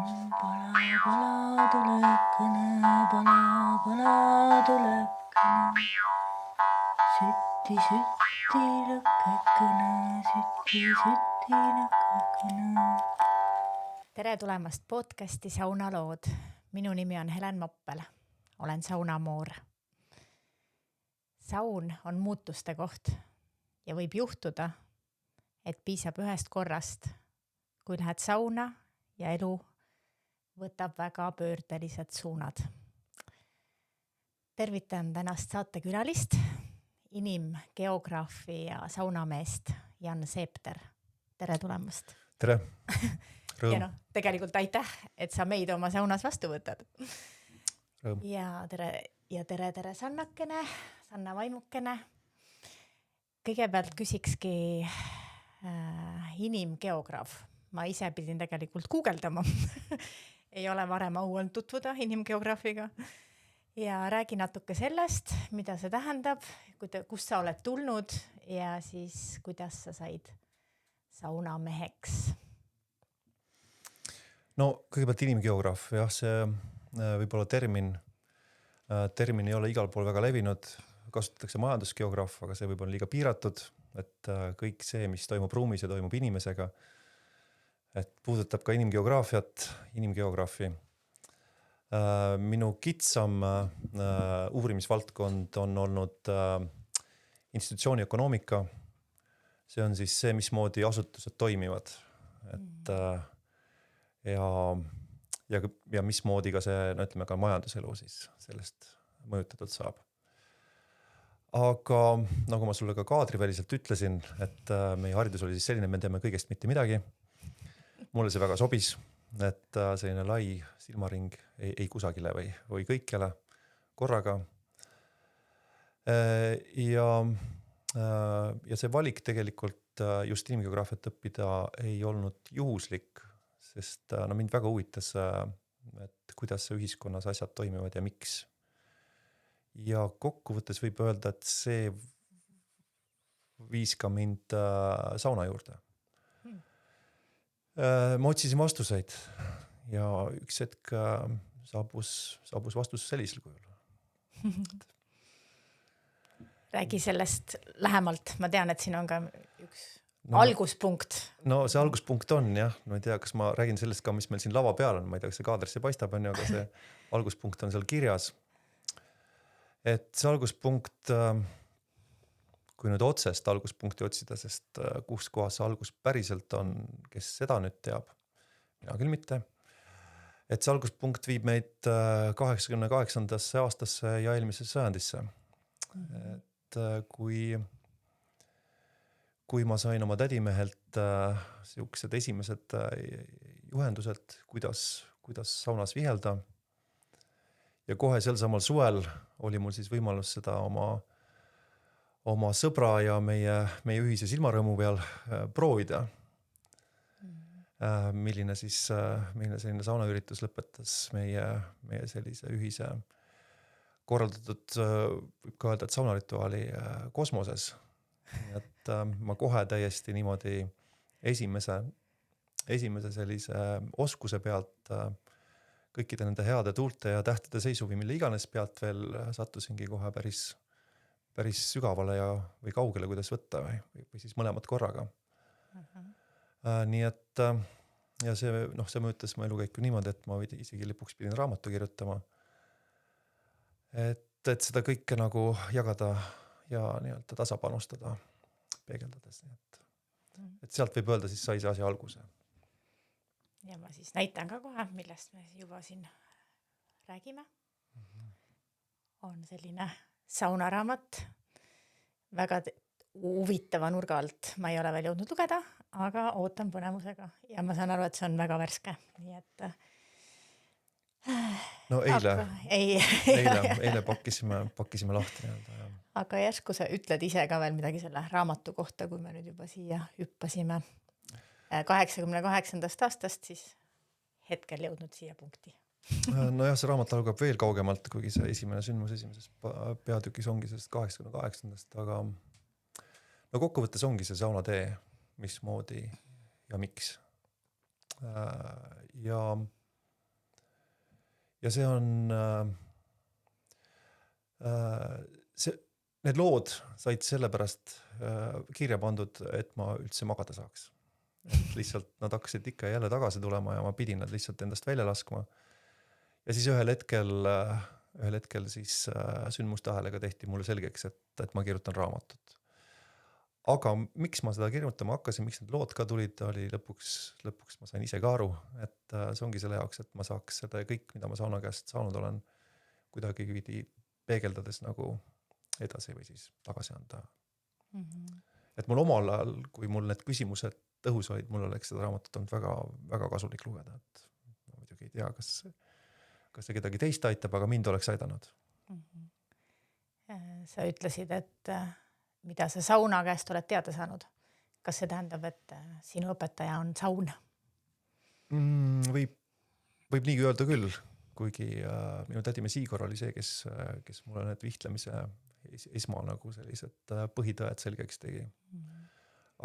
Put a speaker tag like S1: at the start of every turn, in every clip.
S1: Pala tulekene, pala tulekene. Sütti lõkkekene, sütti lõkkekene. Tere tulemast podcasti Saunalood. Minu nimi on Helen Moppel. Olen saunamoor. Saun on muutuste koht ja võib juhtuda, et piisab ühest korrast, kui lähed sauna ja elu võtab väga pöördelised suunad. Tervitan tänast saatekülalist, inimgeograafi ja saunameest Jan Seepter. Tere tulemast.
S2: Tere. Rõõm.
S1: Ja tegelikult aitäh, et sa meid oma saunas vastu võtad.
S2: Rõõm.
S1: Ja tere Sanna Vaimukene. Kõigepealt küsikski inimgeograaf. Ma ise pidin tegelikult guugeldama. Ei ole varem au olnud tutvuda inimgeograafiga. Ja räägi natuke sellest, mida see tähendab, kus sa oled tulnud ja siis kuidas sa said saunameheks.
S2: No kõigepealt inimgeograaf, jah, see võib-olla termin ei ole igal pool väga levinud, kasutatakse majandusgeograaf, aga see võib olla liiga piiratud, et kõik see, mis toimub ruumis ja toimub inimesega, et puudutab ka inimgeograafi. Minu kitsam uurimisvaldkond on olnud institutsiooni ökonoomika. See on siis see, mismoodi asutused toimivad. Et ja mismoodi ka see, no ütleme ka majanduselu siis sellest mõjutatud saab. Aga nagu ma sulle ka kaadriväliselt ütlesin, et meie haridus oli siis selline, me teeme kõigest mitte midagi. Mulle see väga sobis, et selline lai silmaring ei kusagile või kõikjale korraga. Ja see valik tegelikult just inimgeograafiat õppida ei olnud juhuslik, sest mind väga huvitas, et kuidas see ühiskonnas asjad toimivad ja miks. Ja kokkuvõttes võib öelda, et see viis ka mind sauna juurde. Ma otsisin vastuseid ja üks hetk saabus vastus sellisel kujul.
S1: Räägi sellest lähemalt. Ma tean, et siin on ka üks alguspunkt.
S2: No see alguspunkt on, jah. Ma ei tea, kas ma räägin sellest ka, mis meil siin lava peal on. Ma ei tea, kas see kaadrisse paistab, aga see alguspunkt on seal kirjas. Et see alguspunkt, kui nüüd otsest alguspunkti otsida, sest kus kohas see algus päriselt on, kes seda nüüd teab, mina küll mitte. Et see alguspunkt viib meid 88. aastasse ja eelmisesse sajandisse. Et kui ma sain oma tädimehelt siuksed esimesed juhendused, kuidas saunas vihelda. Ja kohe sel samal suvel oli mul siis võimalus seda oma sõbra ja meie ühise silmarõõmu peal proovida. Milline selline saunaüritus lõpetas meie sellise ühise korraldatud, võib ka öelda, et saunarituaali kosmoses. Et ma kohe täiesti niimoodi esimese sellise oskuse pealt kõikide nende heade tuulte ja tähtede seisu või mille iganes pealt veel sattusingi kohe päris sügavale või kaugele, kuidas võtta või siis mõlemad korraga. Nii et ja see mõjutas mu elukäiku niimoodi, et ma isegi lõpuks pidin raamatu kirjutama. Et seda kõike nagu jagada ja nii-öelda tasapanustada, peegeldades. Et sealt võib öelda, siis sai see asi alguse.
S1: Ja ma siis näitan ka kohe, millest me juba siin räägime. On selline saunaraamat, väga huvitava nurga alt. Ma ei ole veel jõudnud lugeda, aga ootan põnemusega. Ja ma saan aru, et see on väga värske. Nii et
S2: no eile pakkisime lahti.
S1: Aga järsku sa ütled ise ka veel midagi selle raamatu kohta, kui me nüüd juba siia hüppasime 88. aastast, siis hetkel jõudnud siia punkti.
S2: Nojah, see raamat algab veel kaugemalt, kuigi see esimene sündmus esimeses peatükis ongi sellest 88. Aga no kokkuvõttes ongi see saunatee, mismoodi ja miks. Ja ja see on need lood said sellepärast kirja pandud, et ma üldse magada saaks. Et lihtsalt nad hakkasid ikka jälle tagasi tulema ja ma pidin nad lihtsalt endast välja laskma. Ja siis ühel hetkel siis sündmustähelega tehti mulle selgeks, et ma kirjutan raamatut. Aga miks ma seda kirjutama hakkasin, miks need lood ka tulid, oli lõpuks ma sain ise ka aru, et see ongi selle jaoks, et ma saaks seda kõik, mida ma sauna käest saanud olen, kuidagi peegeldades nagu edasi või siis tagasi anda. Et mul omal ajal, kui mul need küsimused õhus olid, mul oleks seda raamatut olnud väga, väga kasulik lugeda, et ma muidugi ei tea, kas see kedagi teist aitab, aga mind oleks aidanud.
S1: Sa ütlesid, et mida sa sauna käest oled teada saanud. Kas see tähendab, et sinu õpetaja on saun?
S2: Võib nii öelda küll, kuigi minu tädimees Igor oli see, kes mulle need vihtlemise esma nagu sellised põhitõed selgeks tegi.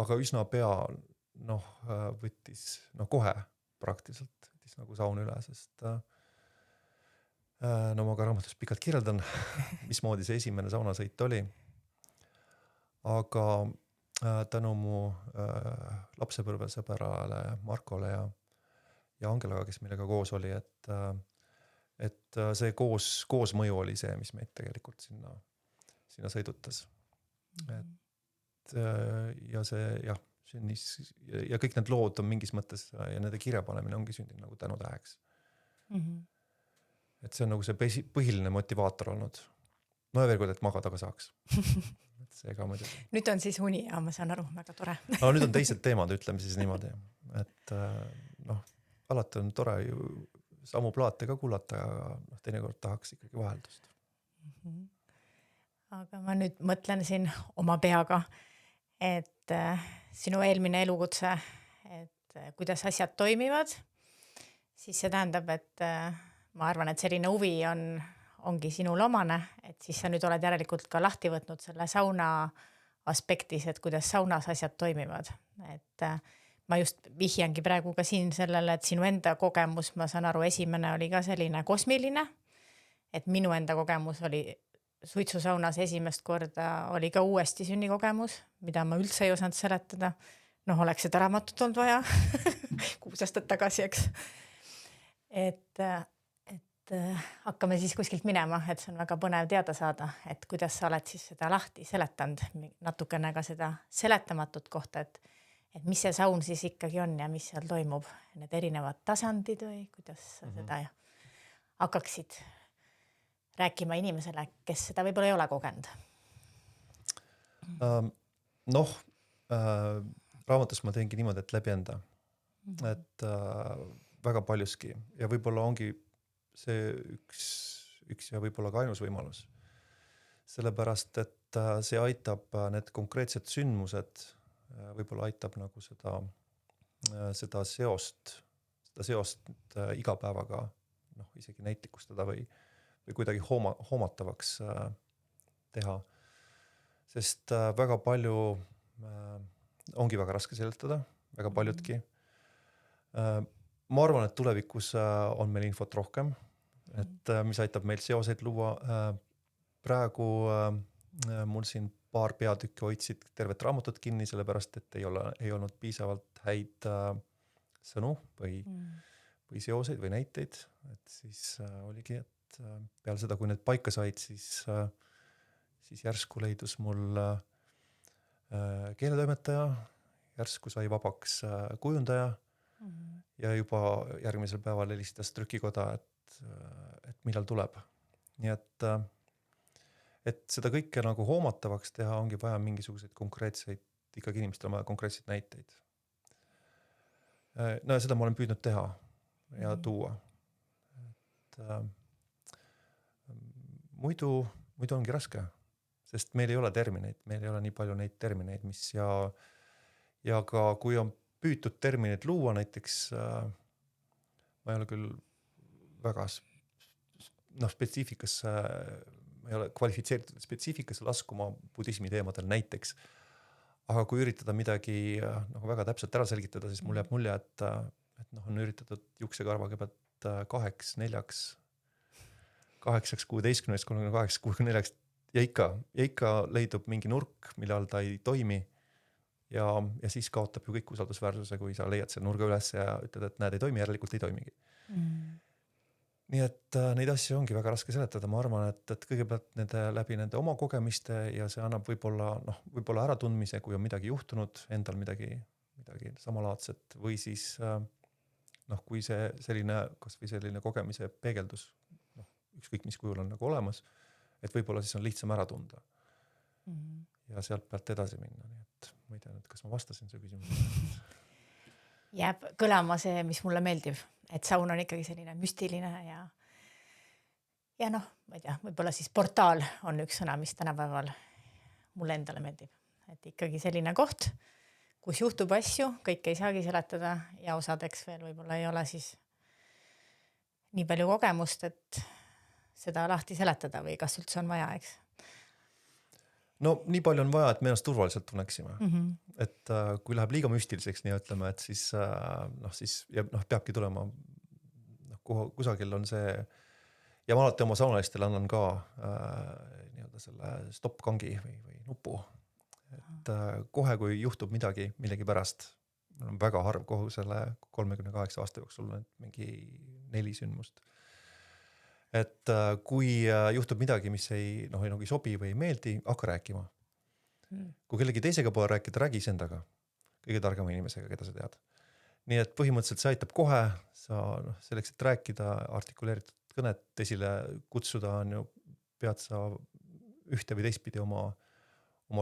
S2: Aga üsna pea võttis kohe praktiliselt võttis nagu saun üle, sest ma ka raamatus pikalt kirjeldan, mismoodi see esimene saunasõit oli. Aga tänu mu lapsepõlvesõberale Markole ja Angelaga, kes millega koos oli, et see koos mõju oli see, mis meid tegelikult sinna sõidutas. Ja see sündis ja kõik need lood on mingis mõttes ja nende kirjapanemine ongi sündinud nagu tänutäheks. Et see on nagu see põhiline motivaator olnud. No ja veel kord, et magada ka saaks. Et see ka muidugi.
S1: Nüüd on siis uni ja ma saan aru, väga tore.
S2: No nüüd on teised teemad, ütleme siis niimoodi. Et alati on tore ju samu plaate ka kuulata, aga teinekord tahaks ikkagi vaheldust.
S1: Aga ma nüüd mõtlen siin oma peaga, et sinu eelmine elukutse, et kuidas asjad toimivad, siis see tähendab, et ma arvan, et selline huvi ongi sinul omane, et siis sa nüüd oled järelikult ka lahti võtnud selle sauna aspektis, et kuidas saunas asjad toimivad. Et ma just vihjangi praegu ka siin sellele, et sinu enda kogemus, ma saan aru, esimene oli ka selline kosmiline, et minu enda kogemus oli suitsusaunas esimest korda, oli ka uuesti sünnikogemus, mida ma üldse ei osanud seletada. Oleks seda raamatut olnud vaja 6 aastat tagasi, eks. Et hakkame siis kuskilt minema, et see on väga põnev teada saada, et kuidas sa oled siis seda lahti seletanud, natukene ka seda seletamatut kohta, et mis see saun siis ikkagi on ja mis seal toimub, need erinevad tasandid või kuidas sa seda hakkaksid rääkima inimesele, kes seda võib-olla ei ole kogenud?
S2: Raamatus ma teengi niimoodi, et läbi enda. Et väga paljuski ja võib-olla ongi see üks ja võib-olla ka ainus võimalus. Sellepärast, et see aitab need konkreetsed sündmused, võib-olla aitab nagu seda seost iga päevaga isegi näitlikustada või kuidagi hoomatavaks teha. Sest väga palju ongi väga raske seletada, väga paljudki. Ma arvan, et tulevikus on meil infot rohkem, et mis aitab meil seoseid luua. Praegu mul siin paar peatükki hoidsid tervet raamatut kinni, sellepärast, et ei olnud piisavalt häid sõnu või seoseid või näiteid. Et siis oligi, et peale seda, kui need paika said, siis järsku leidus mul keeletoimetaja, järsku sai vabaks kujundaja ja juba järgmisel päeval helistas trükikoda, et millal tuleb. Nii et seda kõike nagu hoomatavaks teha ongi vaja mingisuguseid konkreetseid, ikkagi inimestel on vaja konkreetseid näiteid. No ja seda ma olen püüdnud teha ja tuua. Muidu ongi raske, sest meil ei ole termineid, meil ei ole nii palju neid termineid, mis ja ka kui on püütud termineid luua, näiteks ma ei ole küll väga spetsiifikasse, ma ei ole kvalifitseeritud spetsiifikasse laskuma budismi teemadel näiteks, aga kui üritada midagi väga täpselt ära selgitada, siis mul jääb mulje, et on üritatud juuksekarva kõigepealt 2, 4 8-16, 38-64 ja ikka leidub mingi nurk, millal ta ei toimi ja siis kaotab ju kõik usaldusväärsuse, kui sa leiad selle nurga üles ja ütled, et näed, ei toimi, järelikult ei toimigi. Nii et neid asju ongi väga raske seletada, ma arvan, et kõigepealt läbi nende oma kogemiste ja see annab võib-olla äratundmise, kui on midagi juhtunud, endal midagi samalaadset või siis kui see kas või selline kogemise peegeldus, ükskõik mis kujul on nagu olemas, et võib-olla siis on lihtsam ära tunda ja sealt pealt edasi minna, nii et ma ei tea nüüd, kas ma vastasin su küsimusele.
S1: Jääb kõlama see, mis mulle meeldib, et saun on ikkagi selline müstiline ja ma ei tea, võib-olla siis portaal on üks sõna, mis tänapäeval mulle endale meeldib. Et ikkagi selline koht, kus juhtub asju, kõik ei saagi seletada ja osadeks veel võib-olla ei ole siis nii palju kogemust, et seda lahti seletada või kas üldse on vaja, eks?
S2: No nii palju on vaja, et me ennast turvaliselt tunneksime. Et kui läheb liiga müstiliseks, nii ütleme, et siis peabki tulema, kusagil on see, ja ma alati oma saunalistele annan ka selle stopp-kangi või nupu. Et kohe, kui juhtub millegi pärast, on väga harv kogu selle 38 aasta jooksul mingi 4 sündmust. Et kui juhtub midagi, mis ei sobi või ei meeldi, hakka rääkima. Kui kellegi teisega pole rääkida, räägi endaga, kõige targema inimesega, keda sa tead. Nii et põhimõtteliselt see aitab kohe, sa selleks, et rääkida, artikuleeritud kõnet esile kutsuda, pead sa ühte või teistpidi oma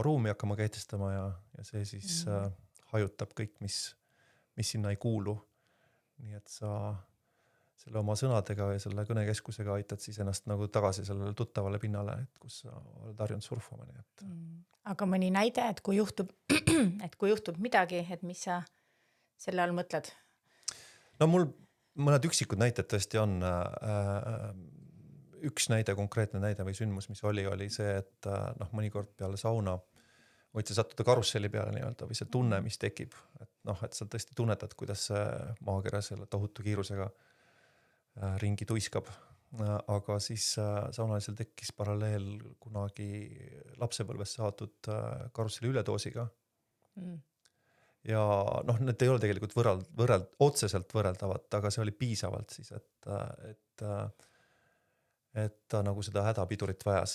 S2: ruumi hakkama kehtestama ja see siis hajutab kõik, mis sinna ei kuulu. Nii et sa selle oma sõnadega ja selle kõnekeskusega aitad siis ennast nagu tagasi sellele tuttavale pinnale, et kus sa oled harjunud surfama. Nii et.
S1: Aga mõni näide, et kui juhtub midagi, et mis sa selle all mõtled?
S2: No mul mõned üksikud näited tõesti on. Üks näide, konkreetne näide või sündmus, mis oli see, et mõnikord peale sauna võid sa sattuda karusselli peale nii-öelda või see tunne, mis tekib. Et sa tõesti tunnetad, kuidas see maakera selle tohutu kiirusega ringi tuiskab, aga siis saunalisel tekkis paralleel kunagi lapsepõlves saadud karusselli üledoosiga. Ja need ei ole tegelikult otseselt võrreldavad, aga see oli piisavalt siis, et ta nagu seda hädapidurit vajas.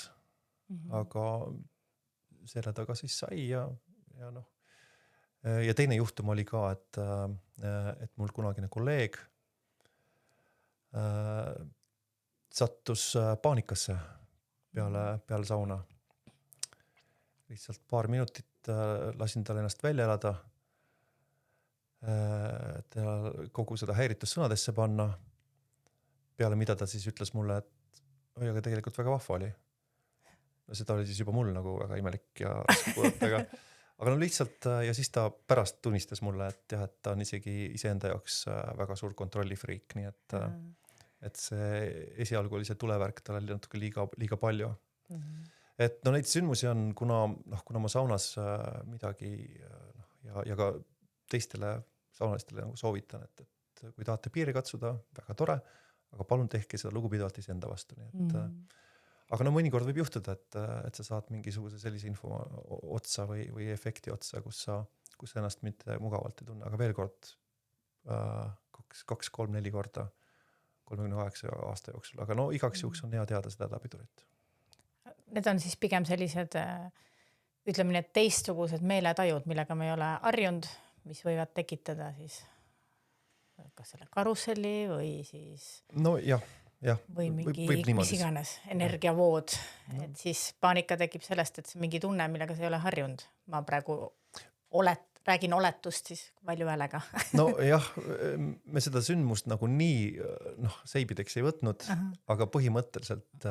S2: Aga selle taga siis sai ja teine juhtum oli ka, et mul kunagine kolleeg sattus paanikasse peale sauna. Lihtsalt paar minutit lasin tal ennast välja elada, kogu seda häiritust sõnadesse panna, peale mida ta siis ütles mulle, et aga tegelikult väga vahva oli. No seda oli siis juba mul nagu väga imelik ja raske kuulata, aga lihtsalt ja siis ta pärast tunnistas mulle, et jah, et ta on isegi iseenda jaoks väga suur kontrollifriik, nii et see esialgu oli see tulevärk, tal oli natuke liiga palju. Et neid sündmusi on, kuna ma saunas midagi ja ka teistele saunalistele nagu soovitan, et kui tahate piiri katsuda, väga tore, aga palun tehke seda lugupidavalt iseenda vastu. Nii et, aga mõnikord võib juhtuda, et sa saad mingisuguse sellise info otsa või efekti otsa, kus ennast mitte mugavalt ei tunne, aga veel kord 2, 3, 4 korda 38 aasta jooksul, aga igaks juhuks on hea teada seda hädapidurit.
S1: Need on siis pigem sellised, ütleme need teistsugused meeletajud, millega me ei ole harjunud, mis võivad tekitada siis kas selle karusselli või siis või mingi mis iganes energiavood, et siis paanika tekib sellest, et see mingi tunne, millega sa ei ole harjunud. Ma praegu räägin oletust siis valju häälega.
S2: No jah, me seda sündmust nagu nii seibideks ei võtnud, aga põhimõtteliselt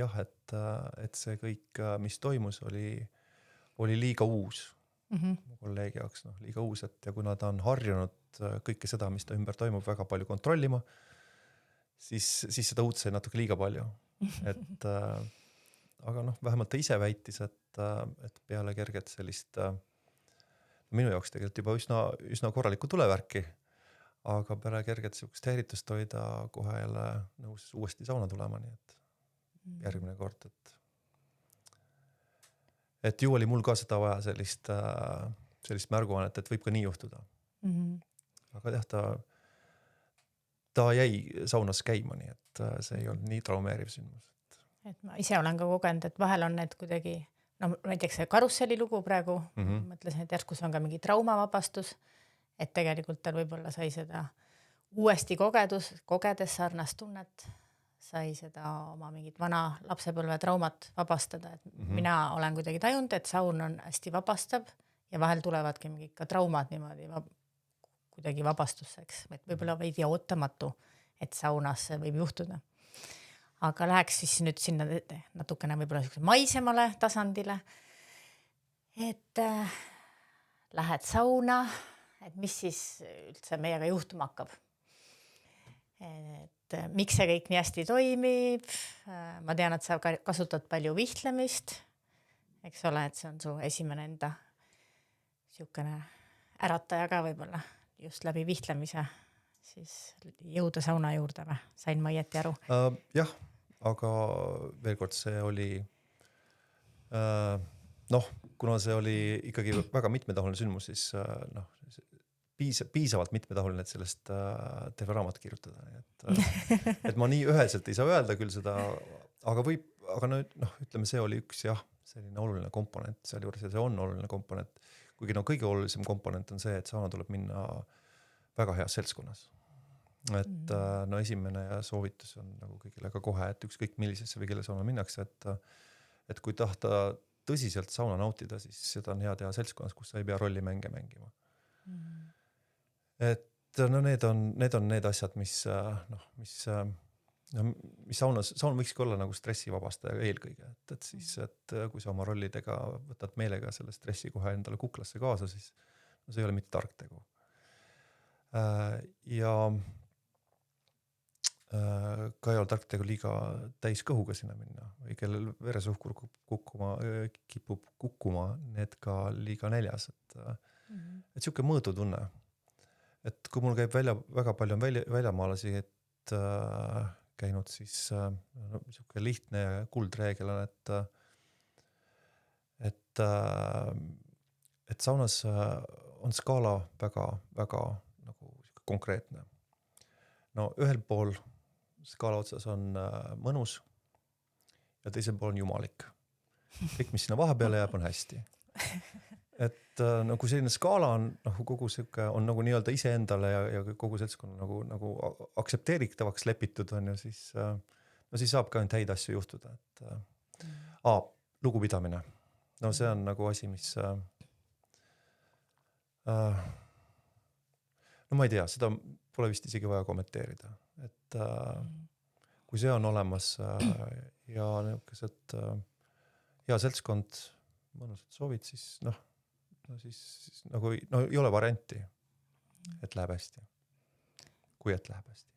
S2: jah, et see kõik, mis toimus, oli liiga uus kolleegi jaoks, liiga uus, ja kuna ta on harjunud kõike seda, mis ta ümber toimub, väga palju kontrollima, siis seda uut sai natuke liiga palju. Aga vähemalt ta ise väitis, et peale kerget sellist minu jaoks tegelikult juba üsna korralikku tulevärki, aga peale kerget sellist häiritust hoida kohe jälle nõus uuesti sauna tulema, nii et järgmine kord, et ju oli mul ka seda vaja sellist märguannet, et võib ka nii juhtuda. Aga jah, ta jäi saunas käima, nii et see ei olnud nii traumeeriv sündmus.
S1: Et ma ise olen ka kogenud, et vahel on need kuidagi, no näiteks see karusselli lugu praegu, mõtlesin, et järsku see on ka mingi traumavabastus, et tegelikult tal võib-olla sai seda uuesti kogedes sarnast tunnet, sai seda oma mingit vana lapsepõlve traumat vabastada, et mina olen kuidagi tajunud, et saun on hästi vabastav ja vahel tulevadki mingid ka traumad niimoodi kuidagi vabastuseks, et võib-olla veidi ootamatu, et saunas see võib juhtuda. Aga läheks siis nüüd sinna natukene võib-olla maisemale tasandile, et lähed sauna, et mis siis üldse meiega juhtuma hakkab. Et miks see kõik nii hästi toimib, ma tean, et sa kasutad palju vihtlemist, eks ole, et see on su esimene enda siukene ärataja ka võib-olla just läbi vihtlemise siis jõuda sauna juurde või? Sain ma õieti aru?
S2: Jah, aga veel kord see oli kuna see oli ikkagi väga mitmetahuline sündmus, siis piisavalt mitmetahuline, et sellest terve raamat kirjutada. Et ma nii üheselt ei saa öelda küll seda, aga ütleme, see oli üks selline oluline komponent seal juures ja see on oluline komponent. Kuigi kõige olulisem komponent on see, et sauna tuleb minna väga heas seltskonnas. Et esimene soovitus on nagu kõigile ka kohe, et ükskõik millisesse või kelle sauna minnakse, et kui tahta tõsiselt sauna nautida, siis seda on hea teha seltskonnas, kus sa ei pea rollimänge mängima. Et need on need asjad, mis saun võikski olla nagu stressivabastaja eelkõige, et siis, et kui sa oma rollidega võtad meelega selle stressi kohe endale kuklasse kaasa, siis see ei ole mitte tark tegu. Ja ka ei ole tark tegu liiga täis kõhuga sinna minna või kellel veresuhkur kipub kukkuma, need ka liiga näljas, et siuke mõõdu tunne. Et kui mul käib väga palju on väljamaalasi, et käinud siis siuke lihtne ja kuldreegel on, et saunas on skaala väga, väga nagu konkreetne. No ühel pool skaala otsas on mõnus ja teisel pool on jumalik. Kõik, mis sinna vahepeale jääb, on hästi. Et kui selline skaala on, kogu siuke on nagu nii-öelda iseendale ja kogu seltskonna nagu aktsepteeritavaks lepitud on ja siis saab ka ainult häid asju juhtuda. Et lugupidamine. No see on nagu asi, mis ma ei tea, seda pole vist isegi vaja kommenteerida. Et kui see on olemas ja niisugused hea seltskond, mõnusad soovid, siis siis nagu ei ole varianti, et läheb hästi. Kui et läheb hästi.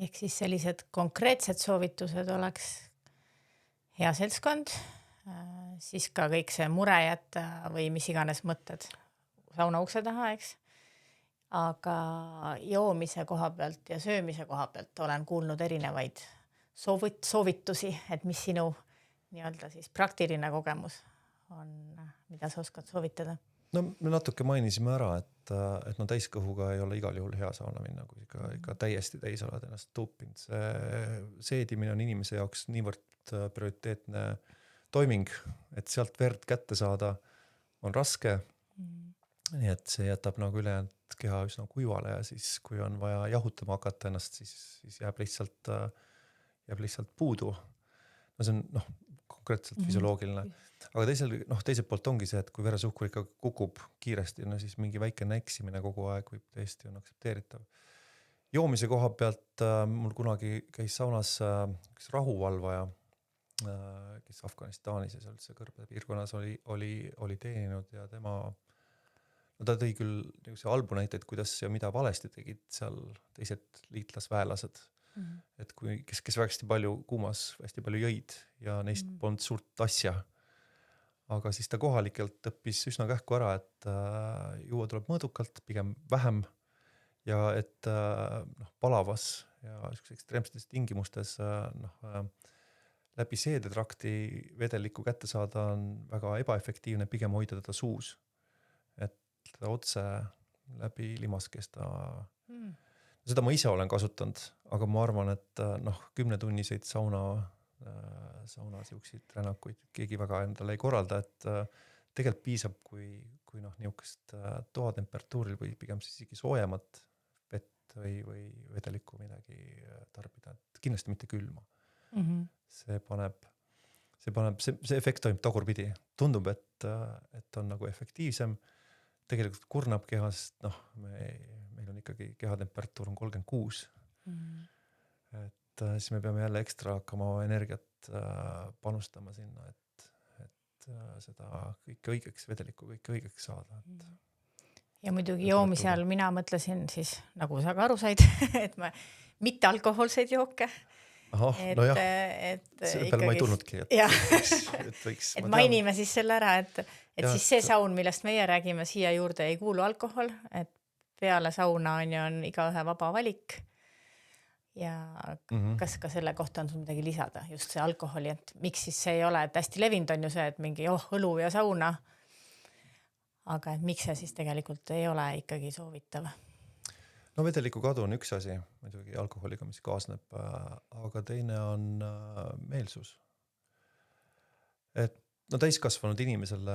S1: Ehk siis sellised konkreetsed soovitused oleks hea seltskond, siis ka kõik see mure jätta või mis iganes mõtted sauna ukse taha, eks. Aga joomise koha pealt ja söömise koha pealt olen kuulnud erinevaid soovitusi, et mis sinu nii-öelda siis praktiline kogemus on, mida sa oskad soovitada?
S2: No me natuke mainisime ära, et täiskõhuga ei ole igal juhul hea sauna minna, kui ikka täiesti täis oled ennast tuupinud. See seedimine on inimese jaoks niivõrd prioriteetne toiming, et sealt verd kätte saada on raske. Nii et see jätab nagu ülejäänud keha üsna kuivale ja siis, kui on vaja jahutama hakata ennast, siis jääb lihtsalt puudu. No see on konkreetselt füsioloogiline. Aga teiselt poolt ongi see, et kui veresuhkur ikka kukub kiiresti, siis mingi väikene eksimine kogu aeg võib tõesti on aktsepteeritav. Joomise koha pealt mul kunagi käis saunas üks rahuvalvaja, kes Afganistanis ja seal kõrbe piirkonnas oli teeninud ja ta tõi küll halbu näiteid, kuidas ja mida valesti tegid seal teised liitlasväelased. Et kes väga hästi palju kuumas, hästi palju jõid ja neist polnud suurt asja. Aga siis ta kohalikelt õppis üsna kähku ära, et juua tuleb mõõdukalt, pigem vähem ja et palavas ja ekstreemsetes tingimustes läbi seedetrakti vedelikku kätte saada on väga ebaefektiivne, pigem hoida teda suus. Et otse läbi limaskesta. Seda ma ise olen kasutanud, aga ma arvan, et 10-tunniseid sauna siukseid rännakuid keegi väga endale ei korralda, et tegelikult piisab, kui niisugust toatemperatuuril või pigem siis isegi soojemat vett või vedelikku midagi tarbida, et kindlasti mitte külma. See efekt toimib tagurpidi. Tundub, et on nagu efektiivsem. Tegelikult kurnab kehast, meil on ikkagi kehatemperatuur on 36. Et siis me peame jälle ekstra hakkama energiat panustama sinna, et seda kõike õigeks, vedelikku kõike õigeks saada.
S1: Ja muidugi joomise all mina mõtlesin siis, nagu sa ka aru said, et ma mitte alkoholseid jooke.
S2: Nojah, selle peale ma ei tulnudki, et võiks.
S1: Et mainime siis selle ära, et siis see saun, millest meie räägime, siia juurde ei kuulu alkohol, et peale sauna on iga ühe vaba valik. Ja kas ka selle kohta on sul midagi lisada, just see alkoholi, et miks siis see ei ole, et hästi levinud on ju see, et mingi õlu ja sauna, aga et miks see siis tegelikult ei ole ikkagi soovitav?
S2: Vedeliku kadu on üks asi, muidugi alkoholiga, mis kaasneb, aga teine on meelsus. Et täiskasvanud inimesele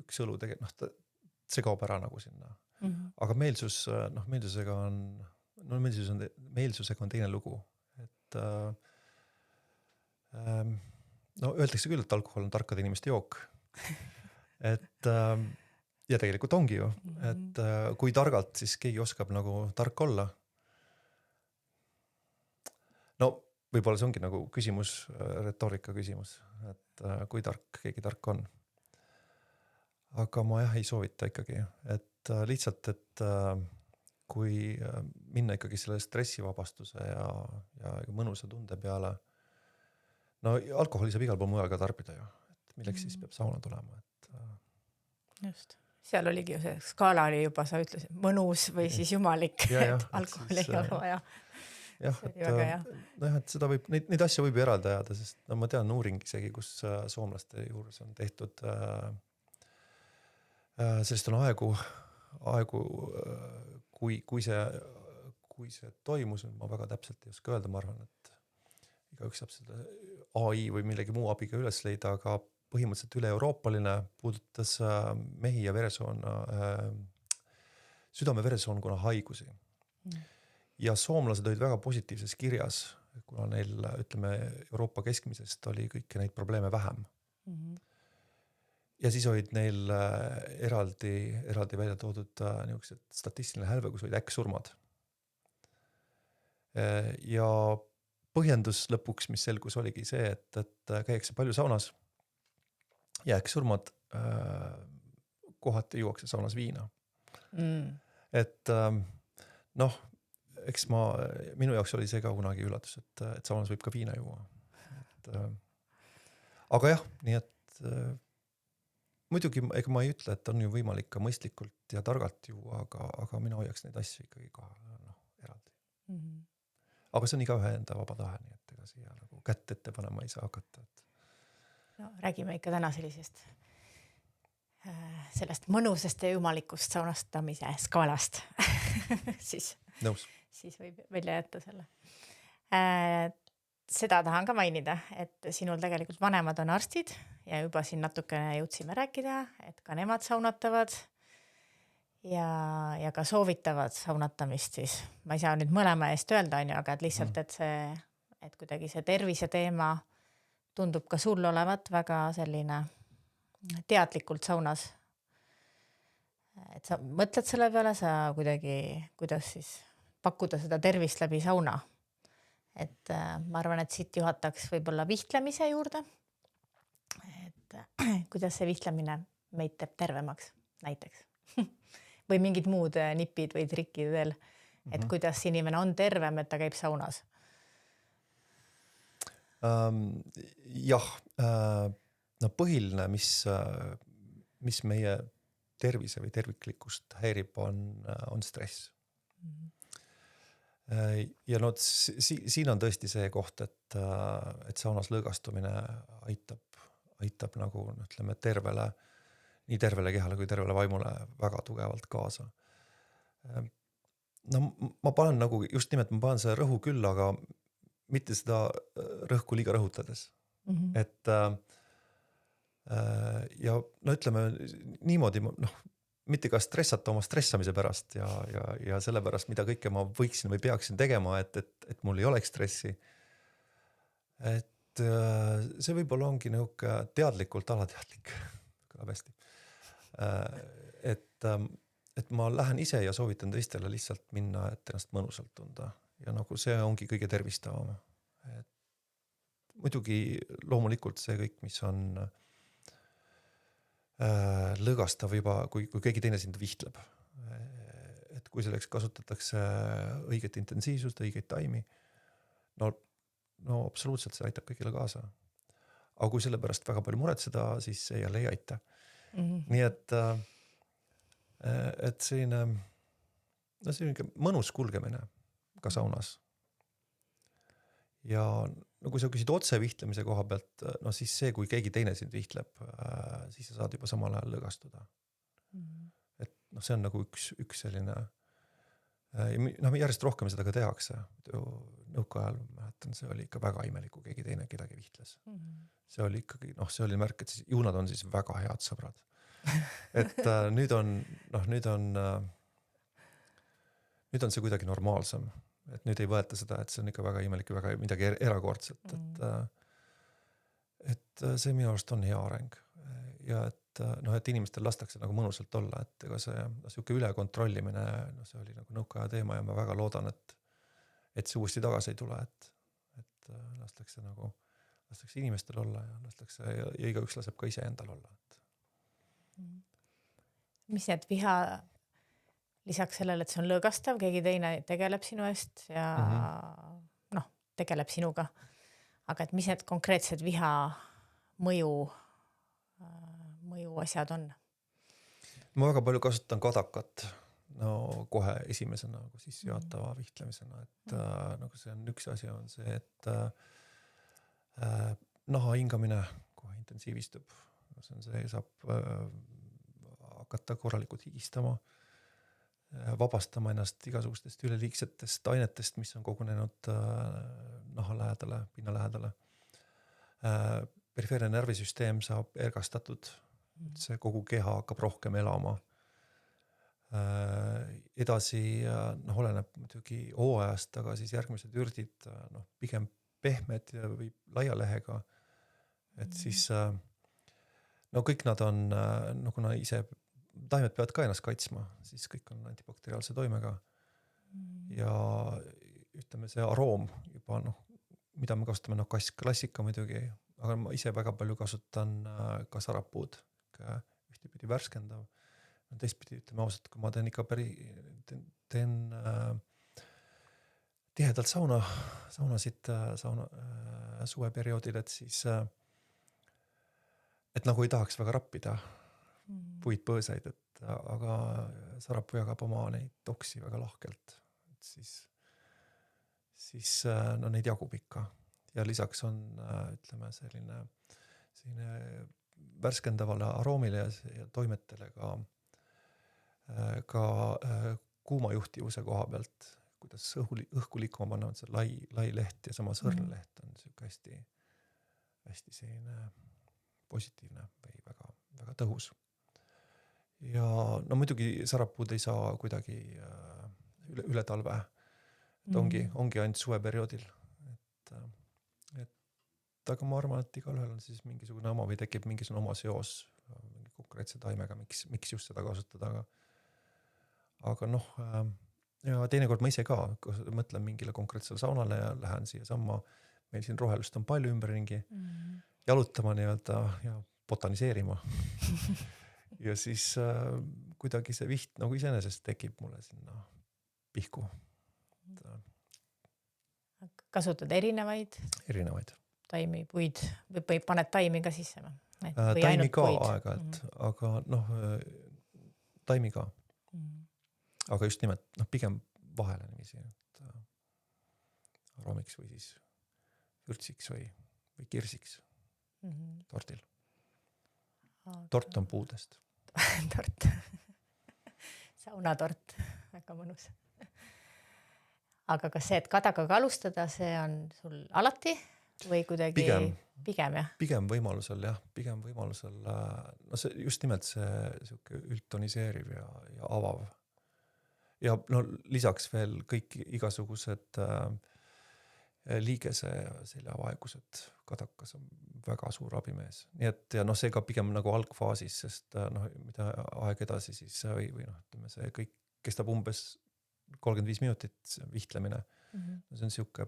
S2: üks õlu tegelikult, see kaob ära nagu sinna. Aga meelsusega on teine lugu. Et öeldakse küll, et alkohol on tarkade inimeste jook. Et ja tegelikult ongi ju, et kui targalt siis keegi oskab nagu tark olla. Võib-olla see ongi nagu küsimus, retoorika küsimus, et kui keegi tark on. Aga ma ei soovita ikkagi, et lihtsalt, et kui minna ikkagi selle stressivabastuse ja mõnusa tunde peale, alkoholi saab igal pool mujal ka tarbida ju, et milleks siis peab sauna tulema, et
S1: just. Seal oligi ju see skaala oli juba, sa ütlesid, mõnus või siis jumalik, et alkoholi ei ole vaja.
S2: Jah, et seda võib, neid asja võib eralda jääda, sest ma tean uuring isegi, kus soomlaste juures on tehtud, sellest on aegu, kui see toimus, ma väga täpselt ei oska öelda, ma arvan, et igaüks saab seda AI või millegi muu abiga üles leida, aga põhimõtteliselt üle-euroopaline puudutas mehi ja südame-veresoonkonna haigusi. Ja soomlased olid väga positiivses kirjas, kuna neil, ütleme, Euroopa keskmisest oli kõiki neid probleeme vähem. Ja siis olid neil eraldi välja toodud niisugused statistiline hälve, kus olid äkksurmad. Ja põhjendus lõpuks, mis selgus, oligi see, et käiakse palju saunas ja äkksurmad kohati juuakse saunas viina. Et eks minu jaoks oli see ka kunagi üllatus, et saunas võib ka viina juua. Aga jah, nii et muidugi ega ma ei ütle, et on ju võimalik ka mõistlikult ja targalt juua, aga mina hoiaks neid asju ikkagi ka eraldi. Aga see on iga ühe enda vaba tahe, nii et ega siia nagu kätt ette panema ei saa hakata.
S1: Räägime ikka täna sellest mõnusest ja jumalikust saunastamise skaalast. siis võib välja jätta selle. Seda tahan ka mainida, et sinul tegelikult vanemad on arstid ja juba siin natukene jõudsime rääkida, et ka nemad saunatavad ja ka soovitavad saunatamist siis. Ma ei saa nüüd mõlema eest öelda, aga et lihtsalt, et kuidagi see tervise teema tundub ka sul olevat väga selline teadlikult saunas. Et sa mõtled selle peale, sa kuidagi, kuidas siis pakkuda seda tervist läbi sauna. Et ma arvan, et siit juhataks võib-olla vihtlemise juurde. Et kuidas see vihtlemine meid teeb tervemaks näiteks. Või mingid muud nipid või trikid veel. Et kuidas inimene on tervem, et ta käib saunas.
S2: Jah, põhiline, mis meie tervise või terviklikkust häirib, on stress. Ja no siin on tõesti see koht, et saunas lõõgastumine aitab nagu ütleme nii tervele kehale kui tervele vaimule väga tugevalt kaasa. No ma panen nagu just nimelt, ma panen seda rõhu küll, aga mitte seda rõhku liiga rõhutades. Et ja no ütleme niimoodi, mitte ka stressata oma stressamise pärast ja selle pärast, mida kõike ma võiksin või peaksin tegema, et mul ei oleks stressi. Et see võib-olla ongi nõuke teadlikult alateadlik, kõlab hästi. Et ma lähen ise ja soovitan teistele lihtsalt minna, et ennast mõnusalt tunda. Ja nagu see ongi kõige tervistavam. Et muidugi loomulikult see kõik, mis on lõõgastav juba, kui keegi teine sind vihtleb. Et kui selleks kasutatakse õiget intensiivsust, õigeid taimi, no absoluutselt see aitab kõigile kaasa. Aga kui selle pärast väga palju muretseda, siis see jälle ei aita. Nii et selline mõnus kulgemine ka saunas. Ja no kui sa küsid otse vihtlemise koha pealt, no siis see, kui keegi teine sind vihtleb, siis sa saad juba samal ajal lõõgastuda. Et no see on nagu üks selline, järjest rohkem seda ka tehakse. Nõukaajal mäletan, see oli ikka väga imelik, kui keegi teine kedagi vihtles. See oli ikkagi, see oli märk, et ju nad on siis väga head sõbrad. Et nüüd on see kuidagi normaalsem. Et nüüd ei võeta seda, et see on ikka väga imelik ja väga midagi erakordset. Et see minu arust on hea areng. Ja et inimestel lastakse nagu mõnusalt olla, et ega see üle kontrollimine, see oli nagu nõukaaja teema ja ma väga loodan, et see uuesti tagasi ei tule, et lastakse inimestel olla ja igaüks laseb ka ise endal olla.
S1: Mis need viha lisaks sellele, et see on lõõgastav, keegi teine tegeleb sinu eest ja tegeleb sinuga. Aga et mis need konkreetsed viha mõju asjad on?
S2: Ma väga palju kasutan kadakat kohe esimesena sissejuhatava vihtlemisena. Et nagu see on üks asi on see, et naha hingamine kohe intensiivistub. See saab hakata korralikult higistama, vabastama ennast igasugustest üleliigsetest ainetest, mis on kogunenud naha lähedale, pinna lähedale. Perifeerne närvisüsteem saab ergastatud, see kogu keha hakkab rohkem elama. Edasi oleneb muidugi hooajast, aga siis järgmised ürdid pigem pehmed või laia lehega. Et siis kõik nad on, kuna ise taimed peavad ka ennast kaitsma, siis kõik on antibakteriaalse toimega. Ja ütleme see aroom juba, mida me kasutame, klassika muidugi, aga ma ise väga palju kasutan ka sarapuud, ühtepidi värskendav. Teistpidi ütleme ausalt, kui ma teen ikka teen tihedalt saunasid suveperioodil, et siis et nagu ei tahaks väga rappida puid põõsaid, aga sarapuu jagab oma neid toksi väga lahkelt. Siis neid jagub ikka. Ja lisaks on, ütleme, selline värskendavale aroomile ja toimetele ka kuumajuhtivuse koha pealt, kuidas õhku liikuma panna, on see lai leht ja sama sõrnleht on hästi selline positiivne või väga, väga tõhus. Ja muidugi sarapuud ei saa kuidagi üle talve. Et ongi ainult suveperioodil. Aga ma arvan, et igalühel on siis mingisugune oma või tekib mingisugune oma seos mingi konkreetse taimega, miks just seda kasutada. Aga ja teinekord ma ise ka mõtlen mingile konkreetsele saunale ja lähen siia samma. Meil siin rohelust on palju ümberringi. Jalutama nii-öelda ja botaniseerima. Ja siis kuidagi see viht nagu iseenesest tekib mulle sinna pihku.
S1: Kasutad erinevaid taimi, puid või paned taimi ka sisse?
S2: Taimi ka aeg-ajalt, aga taimi ka. Aga just nimelt, pigem vahele niiviisi. aromiks või siis vürtsiks või kirsiks tordil. Tort on puudest.
S1: Tort. Saunatort. Väga mõnus. Aga kas see, et kadakaga alustada, see on sul alati või kuidagi pigem jah?
S2: Pigem võimalusel jah, no see just nimelt see sihuke üldtoniseeriv ja avav. Ja no lisaks veel kõik igasugused liigese seljavaegused, kadakas on väga suur abimees. Nii et ja noh, see ka pigem nagu algfaasis, sest noh, mida aeg edasi siis või noh, ütleme see kõik kestab umbes 35 minutit vihtlemine. See on sihuke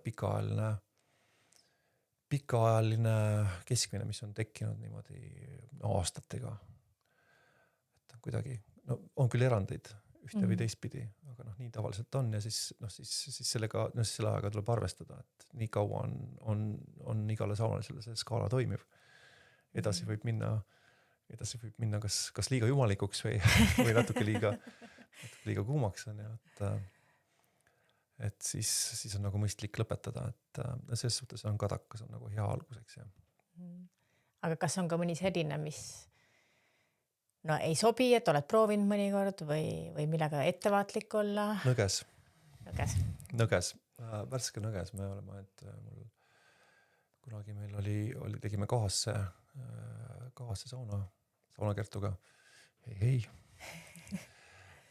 S2: pikaajaline keskmine, mis on tekkinud niimoodi aastatega. Et kuidagi, no on küll erandeid ühte või teistpidi, aga noh, nii tavaliselt on ja siis sellega, selle ajaga tuleb arvestada, et nii kaua on igale saunalisele see skaala toimiv. Edasi võib minna kas liiga jumalikuks või natuke liiga kuumaks on ja et siis on nagu mõistlik lõpetada, et selles suhtes on kadakas on nagu hea alguseks. Ja.
S1: Aga kas on ka mõni selline, mis no ei sobi, et oled proovinud mõnikord või millega ettevaatlik olla?
S2: Nõges. Värske nõges. Me oleme, et kunagi meil tegime kahasse saunakertuga. Hei.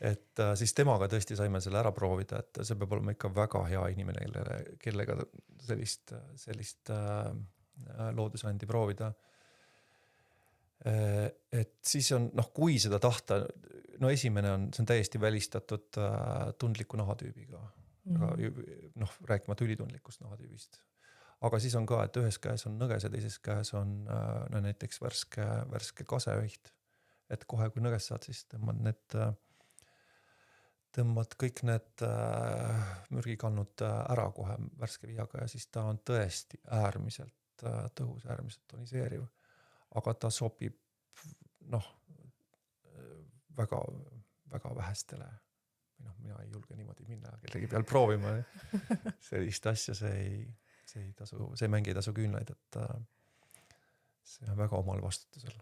S2: Et siis temaga tõesti saime selle ära proovida, et see peab olema ikka väga hea inimene, kellega sellist loodusandi proovida. Et siis on, noh, kui seda tahta, no esimene see on täiesti välistatud tundliku nahatüübiga, noh, rääkimata ülitundlikust nahatüübist. Aga siis on ka, et ühes käes on nõges ja teises käes on näiteks värske kaseüht. Et kohe, kui nõges saad, siis tõmbad kõik need mürgikannud ära kohe värske vihaga ja siis ta on tõesti äärmiselt tõhus, äärmiselt toniseeriv. Aga ta sobib väga, väga vähestele. Mina ei julge niimoodi minna kellegi peal proovima. Sellist asja see ei mängi ei tasu küünlaid, et see on väga omal vastutusel.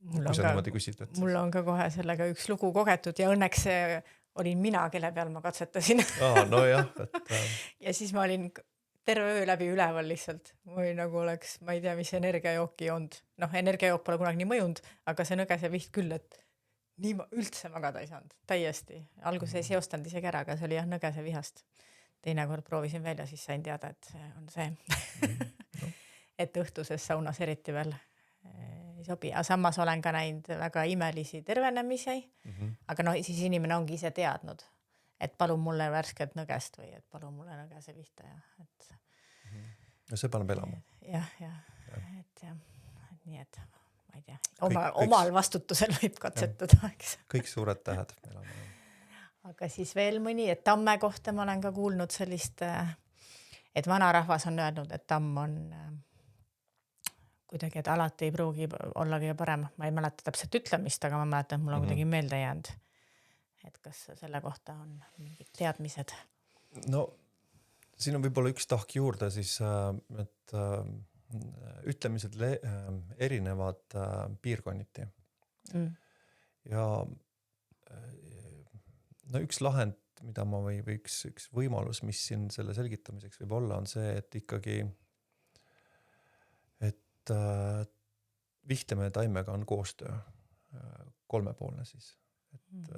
S2: Kui sa niimoodi küsid.
S1: Mul on ka kohe sellega üks lugu kogetud ja õnneks see olin mina, kelle peal ma katsetasin.
S2: No jah.
S1: Ja siis ma olin terve öö läbi üleval lihtsalt. Või nagu oleks, ma ei tea, mis energiajooki olnud. Noh, energiajook pole kunagi nii mõjunud, aga see nõgese viht küll, et nii ma üldse magada ei saanud. Täiesti. Alguses ei seostanud isegi ära, aga see oli jah nõgese vihast. Teine kord proovisin välja, siis sain teada, et see on see. Et õhtuses saunas eriti veel ei sobi. Aga samas olen ka näinud väga imelisi tervenemisi. Aga no siis inimene ongi ise teadnud, et palun mulle värsket nõgest või et palun mulle nõgese vihta.
S2: Ja see paneb elama.
S1: Jah. Et nii, et ma ei tea. Omal vastutusel võib katsetada.
S2: Kõik suured tähed elama.
S1: Aga siis veel mõni, et tamme kohta ma olen ka kuulnud sellist, et vanarahvas on öelnud, et tamm on kuidagi, et alati ei pruugi olla kõige parem. Ma ei mäleta täpselt ütlemist, aga ma mäletan, et mul on kuidagi meelde jäänud. Et kas selle kohta on mingid teadmised? No,
S2: siin on võib-olla üks tahk juurde siis, et ütlemised erinevad piirkonniti. Ja no üks lahend, mida ma või üks võimalus, mis siin selle selgitamiseks võib olla, on see, et ikkagi vihteme ja taimega on koostöö kolmepoolne siis. Et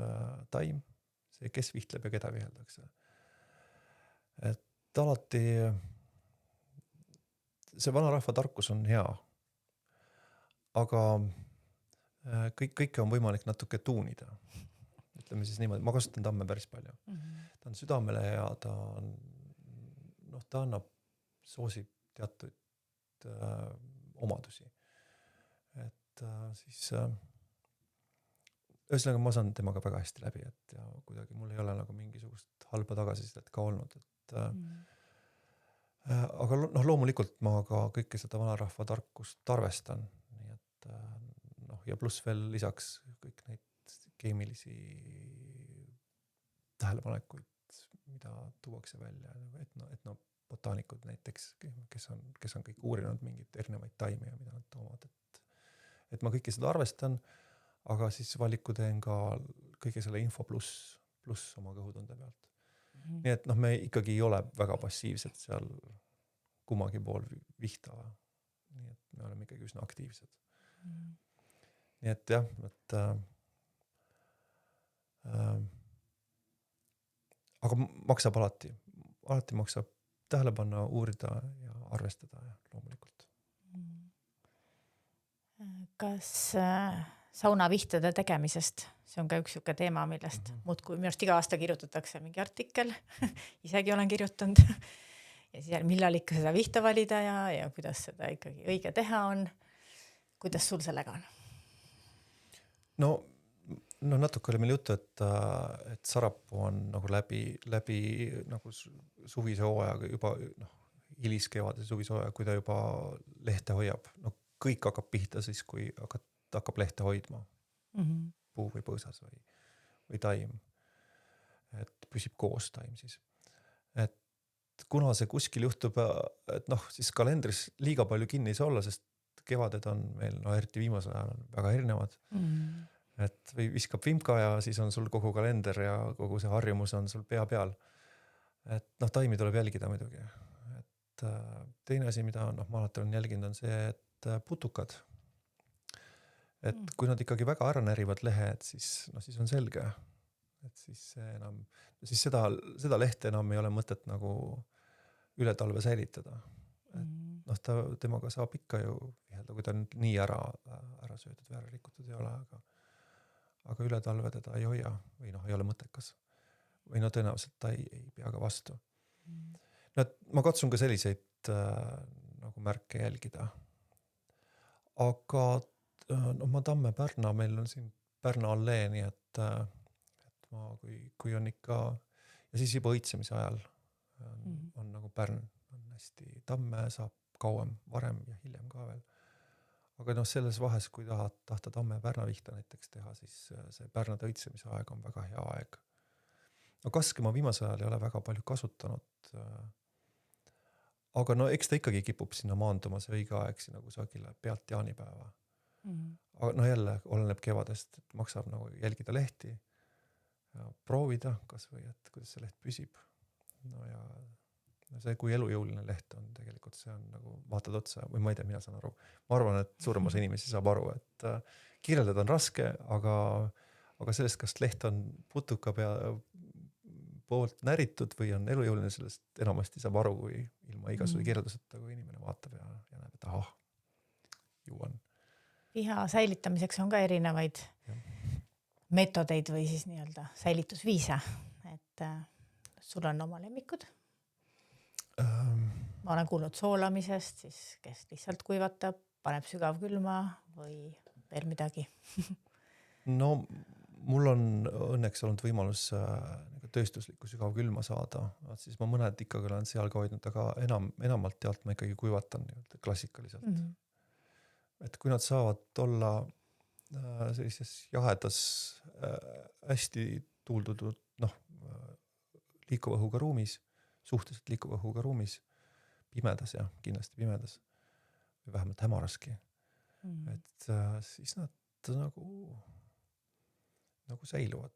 S2: taim, see kes vihtleb ja keda viheldakse. Et alati see vanarahva tarkus on hea, aga kõike on võimalik natuke tuunida. Ütleme siis niimoodi, ma kasutan tamme päris palju. Ta on südamele ja ta annab, soosib teatud omadusi. Et siis ühesõnaga ma saan temaga väga hästi läbi, et ja kuidagi mul ei ole nagu mingisugust halba tagasisidet ka olnud, et aga loomulikult ma ka kõike seda vanarahva tarkust arvestan, nii et ja pluss veel lisaks kõik neid keemilisi tähelepanekuid, mida tuuakse välja, botaanikud näiteks, kes on kõik uurinud mingeid erinevaid taimi ja mida nad toovad, et ma kõike seda arvestan, aga siis valiku teen ka kõige selle info pluss oma kõhutunde pealt. Nii et noh, me ikkagi ei ole väga passiivsed seal kummagi pool vihta. Nii et me oleme ikkagi üsna aktiivsed. Nii et jah, aga maksab alati maksab tähele panna, uurida ja arvestada ja loomulikult.
S1: Kas saunavihtade tegemisest, see on ka üks siuke teema, millest muudkui minu arust iga aasta kirjutatakse mingi artikkel, isegi olen kirjutanud ja siis millal ikka seda vihta valida ja kuidas seda ikkagi õige teha on. Kuidas sul sellega on?
S2: No natuke oli meil juttu, et Sarapuu on nagu läbi nagu suvise hooajaga juba hiliskevade suvise hooajaga, kui ta juba lehte hoiab. No kõik hakkab pihta siis, kui hakkab lehte hoidma. Puu või põõsas või taim. Et püsib koos taim siis. Et kuna see kuskil juhtub, et siis kalendris liiga palju kinni ei saa olla, sest kevaded on meil, eriti viimasel ajal on väga erinevad. Et või viskab vimka ja siis on sul kogu kalender ja kogu see harjumus on sul pea peal. Et taimi tuleb jälgida muidugi. Et teine asi, mida ma alati olen jälginud, on see, et putukad. Et kui nad ikkagi väga ära närivad lehed, siis on selge. Et siis seda lehte enam ei ole mõtet nagu üle talve säilitada. Et temaga saab ikka ju vihelda, kui ta nii ära söödud või ära rikutud ei ole, aga üle talve teda ei hoia või ei ole mõttekas. Või tõenäoliselt ta ei pea ka vastu. Ma katsun ka selliseid nagu märke jälgida. Aga ma Tamme-Pärna, meil on siin Pärna allee, nii et ma, kui on ikka, ja siis juba õitsemise ajal on nagu Pärn on hästi, Tamme saab kauem, varem ja hiljem ka veel. Aga selles vahes, kui tahta Tamme-Pärna vihta näiteks teha, siis see Pärna õitsemise aeg on väga hea aeg. Kaske ma viimasel ajal ei ole väga palju kasutanud, aga eks ta ikkagi kipub sinna maanduma see õige aeg sinna kusagile pealt jaanipäeva. Aga jälle oleneb kevadest, et maksab nagu jälgida lehti ja proovida kas või, et kuidas see leht püsib. Ja see, kui elujõuline leht on, tegelikult see on nagu vaatad otsa või ma ei tea, mina saan aru. Ma arvan, et suurem osa inimesi saab aru, et kirjeldada on raske, aga sellest, kas leht on putuka poolt näritud või on elujõuline, sellest enamasti saab aru, kui ilma igasuguse kirjelduseta, kui inimene vaatab ja näeb, et ju on.
S1: Viha säilitamiseks on ka erinevaid meetodeid või siis nii-öelda säilitusviise, et sul on oma lemmikud. Ma olen kuulnud soolamisest, siis kes lihtsalt kuivatab, paneb sügavkülma või veel midagi.
S2: Mul on õnneks olnud võimalus tööstuslikku sügavkülma saada, siis ma mõned ikkagi olen seal ka hoidnud, aga enamalt tealt ma ikkagi kuivatan klassikaliselt. Et kui nad saavad olla sellises jahedas, hästi tuuldutud, liikuva õhuga ruumis, suhteliselt liikuva õhuga ruumis, pimedas ja kindlasti pimedas, või vähemalt hämaraski. Et siis nad nagu säiluvad.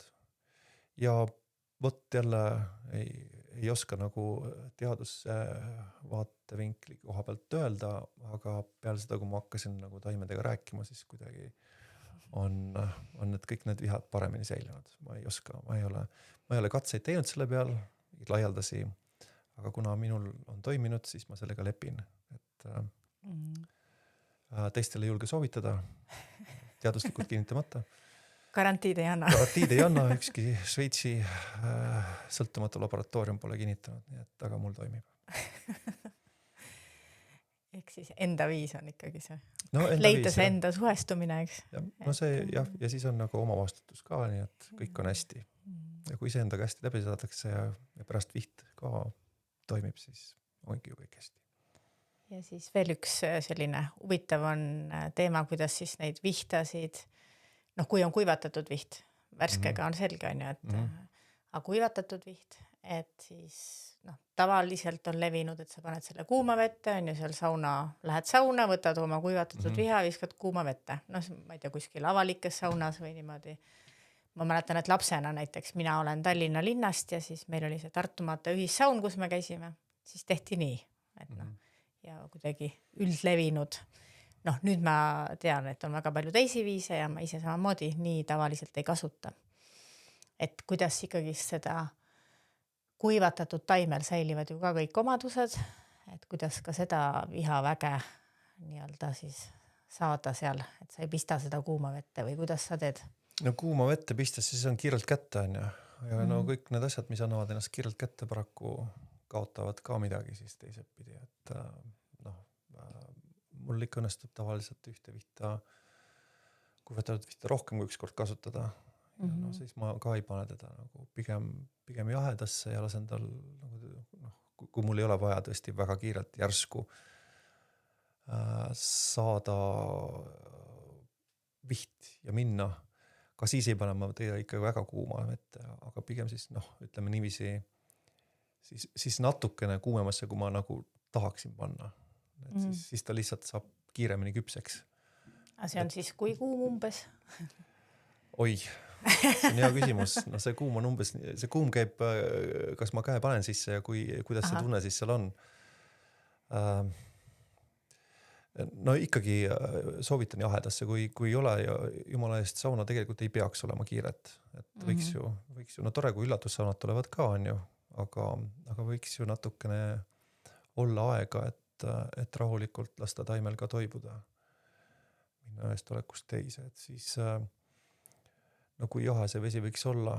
S2: Ja vot jälle ei oska nagu teaduse vaatevinkli koha pealt öelda, aga peale seda, kui ma hakkasin nagu taimedega rääkima, siis kuidagi on need kõik need vihad paremini säilinud. Ma ei oska, ma ei ole katseid teinud selle peal, laialdasi, aga kuna minul on toiminud, siis ma sellega lepin. Et teistele ei julge soovitada, teaduslikult kinnitamata.
S1: Garantiid ei anna.
S2: Garantiid ei anna, ükski Šveitsi sõltumatu laboratoorium pole kinnitanud, nii et aga mul toimib.
S1: Ehk siis enda viis on ikkagi see.
S2: Leida
S1: see enda suhestumine, eks?
S2: Ja siis on nagu oma vastutus ka, nii et kõik on hästi. Ja kui see endaga hästi läbi saadakse ja pärast viht ka toimib, siis ongi ju kõik hästi.
S1: Ja siis veel üks selline huvitav on teema, kuidas siis neid vihtasid, kui on kuivatatud viht, värskega on selge, on ju, et aga kuivatatud viht, et siis tavaliselt on levinud, et sa paned selle kuuma vette, on ju seal lähed sauna, võtad oma kuivatatud liha, viskad kuuma vette. Ma ei tea, kuskil avalikes saunas või niimoodi. Ma mäletan, et lapsena näiteks mina olen Tallinna linnast ja siis meil oli see Tartu maantee ühissaun, kus me käisime, siis tehti nii, et ja kuidagi üldlevinud. Nüüd ma tean, et on väga palju teisi viise ja ma ise samamoodi nii tavaliselt ei kasuta. Et kuidas ikkagi seda kuivatatud taimel säilivad ju ka kõik omadused, et kuidas ka seda vihaväge nii-öelda siis saada seal, et sa ei pista seda kuuma vette või kuidas sa teed?
S2: No kuuma vette pistes, siis on kiirelt kätte, on ju. Ja no kõik need asjad, mis annavad ennast kiirelt kätte, paraku kaotavad ka midagi siis teiselt pidi, et mul ikka õnnestub tavaliselt ühte vihta, kuivatatud vihta rohkem kui ükskord kasutada. Ja siis ma ka ei pane teda nagu pigem jahedasse ja lasen tal kui mul ei ole vaja tõesti väga kiirelt järsku saada viht ja minna. Ka siis ei pane ma teida ikka väga kuuma vette, aga pigem siis ütleme niiviisi siis natukene kuumemasse, kui ma nagu tahaksin panna. Et siis ta lihtsalt saab kiiremini küpseks.
S1: Aga see on siis kui kuum umbes?
S2: Oi, see on hea küsimus. See kuum on umbes, see kuum käib, kas ma käe panen sisse ja kuidas see tunne siis seal on. No ikkagi soovitan jahedasse, kui ei ole ja jumala eest sauna tegelikult ei peaks olema kiiret. Et võiks ju, tore kui üllatussaunad tulevad ka, on ju, aga võiks ju natukene olla aega, et rahulikult lasta taimel ka toibuda. Minna ühest olekust teise, et siis kui jahe see vesi võiks olla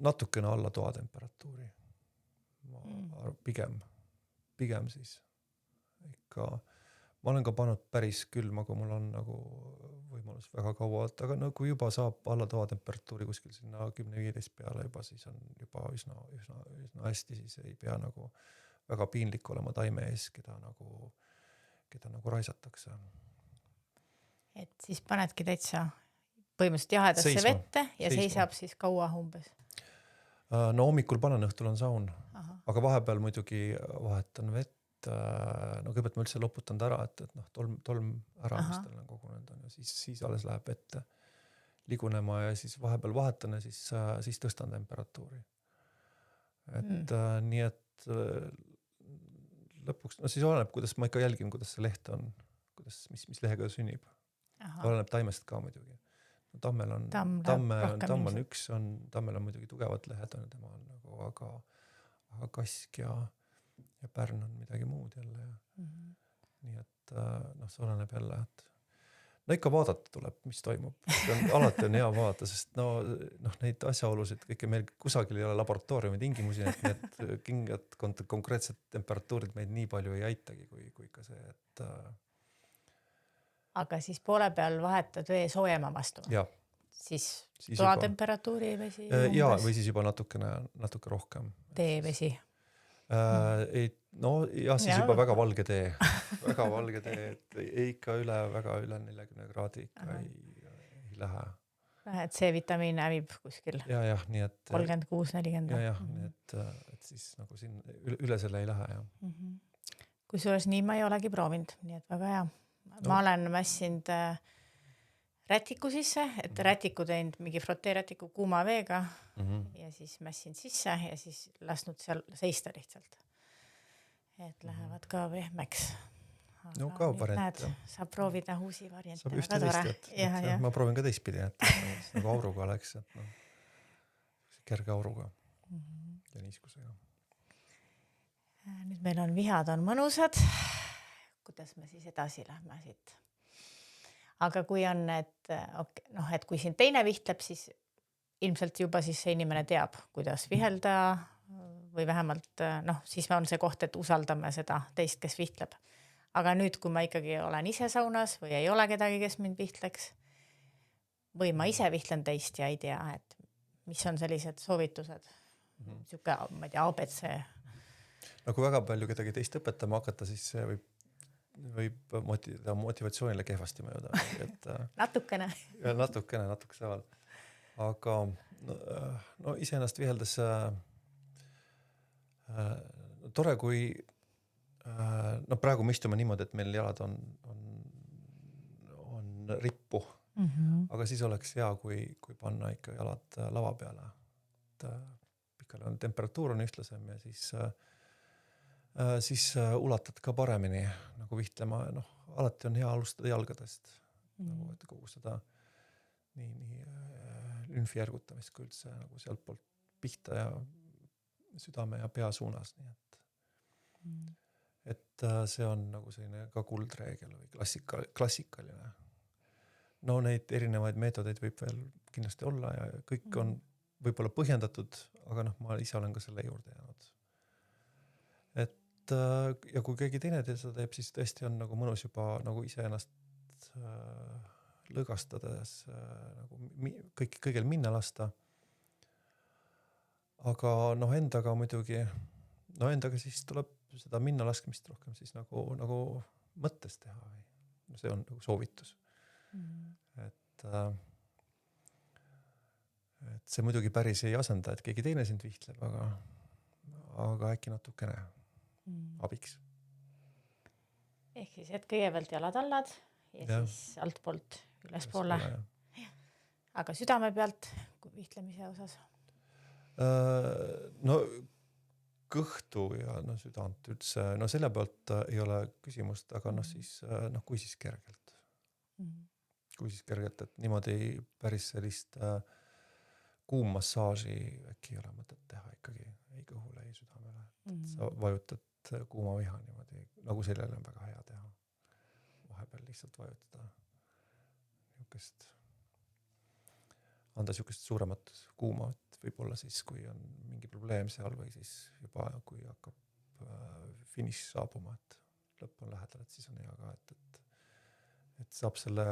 S2: natukene alla toatemperatuuri. Pigem siis ikka, ma olen ka pannud päris külma, kui mul on nagu võimalus väga kaua, aga kui juba saab alla toatemperatuuri kuskil sinna 10-15 peale juba, siis on juba üsna hästi, siis ei pea nagu väga piinlik olema taime ees, keda nagu raisatakse. Et
S1: siis panedki täitsa põhimõtteliselt jahedasse vette ja seisab siis kaua umbes?
S2: No hommikul panen, õhtul on saun. Aga vahepeal muidugi vahetan vett, kõigepealt ma üldse loputan ta ära, et tolm ära, mis tal on kogunenud on ja siis alles läheb vette ligunema ja siis vahepeal vahetan ja siis tõstan temperatuuri. Et nii, et lõpuks, siis oleneb, kuidas ma ikka jälgin, kuidas see leht on, mis lehega sünnib. Oleneb taimest ka muidugi. Tammel on, tamm on üks, tammel on muidugi tugevad lehed on tema on nagu, aga kask ja pärn on midagi muud jälle. Nii et see oleneb jälle, et ikka vaadata tuleb, mis toimub. Alati on hea vaadata, sest neid asjaolusid kõike meil kusagil ei ole laboratooriumi tingimusi, et need kingad konkreetsed temperatuurid meid nii palju ei aitagi, kui ikka see, et
S1: aga siis poole peal vahetad vee soojema vastu?
S2: Ja.
S1: Siis toatemperatuuri vesi umbes?
S2: Ja, või siis juba natuke rohkem.
S1: Teevesi?
S2: Siis juba väga valge tee. Väga valge tee, et ikka üle 40 kraadi ikka ei lähe.
S1: Et C-vitamiin hävib kuskil?
S2: Ja, nii et
S1: 36-40.
S2: Ja, nii et siis nagu siin üle selle ei lähe.
S1: Kusjuures nii ma ei olegi proovinud, nii et väga hea. Ma olen mässinud rätiku sisse, et rätiku teinud mingi froteerätiku kuuma veega ja siis mässinud sisse ja siis lasknud seal seista lihtsalt. Et lähevad ka vehmeks.
S2: No ka variant.
S1: Saab proovida uusi variante.
S2: Saab ühte teist, et ma proovin ka teistpidi, et nagu auruga oleks, et kerge auruga ja niiskusega.
S1: Nüüd meil on vihad on mõnusad. Kuidas me siis edasi lähme siit? Aga kui on, et kui siin teine vihtleb, siis ilmselt juba siis see inimene teab, kuidas vihelda või vähemalt, siis on see koht, et usaldame seda teist, kes vihtleb. Aga nüüd, kui ma ikkagi olen ise saunas või ei ole kedagi, kes mind vihtleks või ma ise vihtlen teist ja ei tea, et mis on sellised soovitused, siuke, ma ei tea, ABC.
S2: Kui väga palju kedagi teist õpetama hakata, siis see võib motivatsioonile kehvasti mõjuda.
S1: Natukene.
S2: Natukese ajal. aga no iseennast viheldes tore, kui no praegu me istume niimoodi, et meil jalad on rippu, aga siis oleks hea, kui panna ikka jalad lava peale. Et pikali on temperatuur on ühtlasem ja siis ulatad ka paremini nagu vihtlema. Noh, alati on hea alustada jalgadest, nagu et kogu seda nii lümfi ergutamist kui üldse nagu sealt poolt pihta ja südame ja pea suunas, nii et see on nagu selline ka kuldreegel või klassikaline. No neid erinevaid meetodeid võib veel kindlasti olla ja kõik on võib-olla põhjendatud, aga noh, ma ise olen ka selle juurde jäänud. Et ja kui keegi teine seda teeb, siis tõesti on nagu mõnus juba nagu ise ennast lõgastades nagu kõigel minna lasta. Aga noh, endaga muidugi, no endaga siis tuleb seda minna laskmist rohkem siis nagu mõttes teha. See on nagu soovitus. Et see muidugi päris ei asenda, et keegi teine sind vihtleb, aga äkki natukene abiks.
S1: Ehk siis, et kõigepealt jalad allad ja siis alt poolt ülespoole. Aga südame pealt vihtlemise osas?
S2: No kõhtu ja no südant üldse, no selle pealt ei ole küsimust, aga noh siis, noh kui siis kergelt. Kui siis kergelt, et niimoodi päris sellist kuummassaaži äkki ei ole mõtet teha ikkagi ei kõhule, ei südamele. Sa vajutad kuuma viha niimoodi, nagu sellele on väga hea teha. Vahepeal lihtsalt vajutada niisugust, anda niisugust suuremat kuuma, et võib-olla siis, kui on mingi probleem seal või siis juba kui hakkab finiš saabuma, et lõpp on lähedal, et siis on hea ka, et saab selle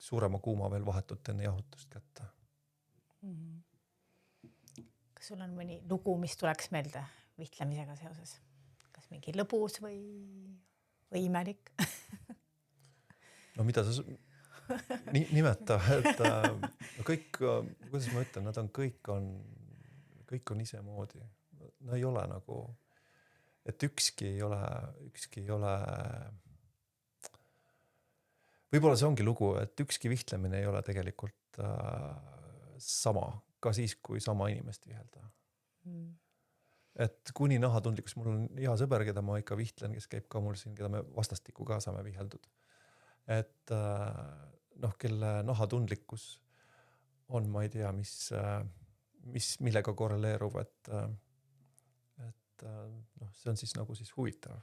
S2: suurema kuuma veel vahetult enne jahutust kätte.
S1: Kas sul on mõni lugu, mis tuleks meelde vihtlemisega seoses? Kas mingi lõbus või imelik?
S2: No mida sa nimeta, et kõik, kuidas ma ütlen, nad on kõik on ise moodi. No ei ole nagu, et ükski ei ole võib-olla see ongi lugu, et ükski vihtlemine ei ole tegelikult sama, ka siis, kui sama inimest vihelda. Et kuni nahatundlikkus, mul on hea sõber, keda ma ikka vihtlen, kes käib ka mul siin, keda me vastastikku ka saame viheldud. Et noh, kelle nahatundlikkus on, ma ei tea, millega korreleerub, et noh, see on siis nagu siis huvitav.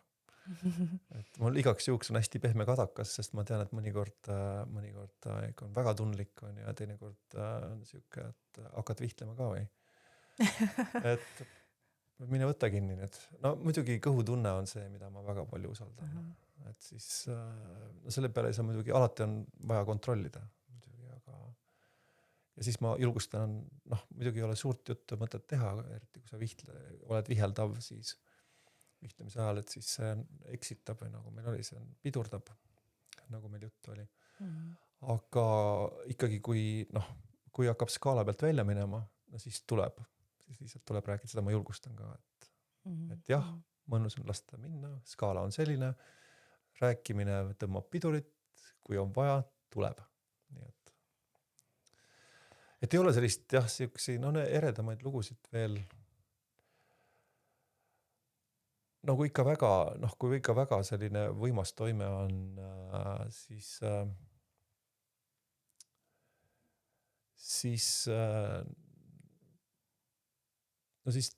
S2: Et mul igaks juhuks on hästi pehme kadakas, sest ma tean, et mõnikord on väga tundlik on ja teinekord on siuke, et hakkad vihtlema ka või. Et mine võtta kinni nüüd. No muidugi kõhutunne on see, mida ma väga palju usaldan. Et siis no selle peale ei saa muidugi, alati on vaja kontrollida. Muidugi, ja siis ma julgustan, noh muidugi ei ole suurt juttu mõtet teha, eriti kui sa oled viheldav, siis vihtlemise ajal, et siis see eksitab või nagu meil oli, see pidurdab, nagu meil juttu oli. Aga ikkagi, kui hakkab skaala pealt välja minema, no siis lihtsalt tuleb rääkida, seda ma julgustan ka, et jah, mõnus on lasta minna, skaala on selline, rääkimine tõmbab pidurit, kui on vaja, tuleb. Nii et ei ole sellist, jah, siuksi, no eredamaid lugusid veel, no kui ikka väga selline võimas toime on, siis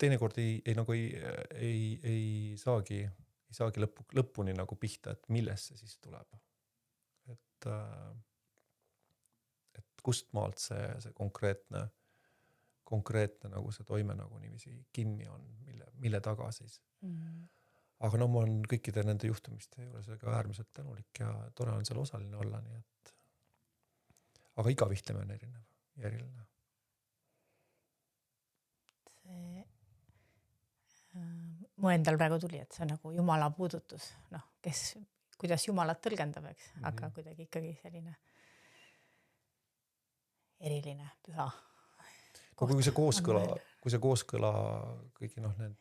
S2: teinekord ei saagi lõpuni nagu pihta, et millest see siis tuleb. Et kust maalt see konkreetne nagu see toime nagu niiviisi kinni on, mille taga siis. Aga no ma olen kõikide nende juhtumiste juures ka äärmiselt tänulik ja tore on seal osaline olla, nii et aga iga vihtlemine on eriline.
S1: Mu endal praegu tuli, et see on nagu Jumala puudutus, noh, kuidas Jumalat tõlgendab, eks, aga kuidagi ikkagi selline eriline, püha.
S2: kui see kooskõla kõigi need,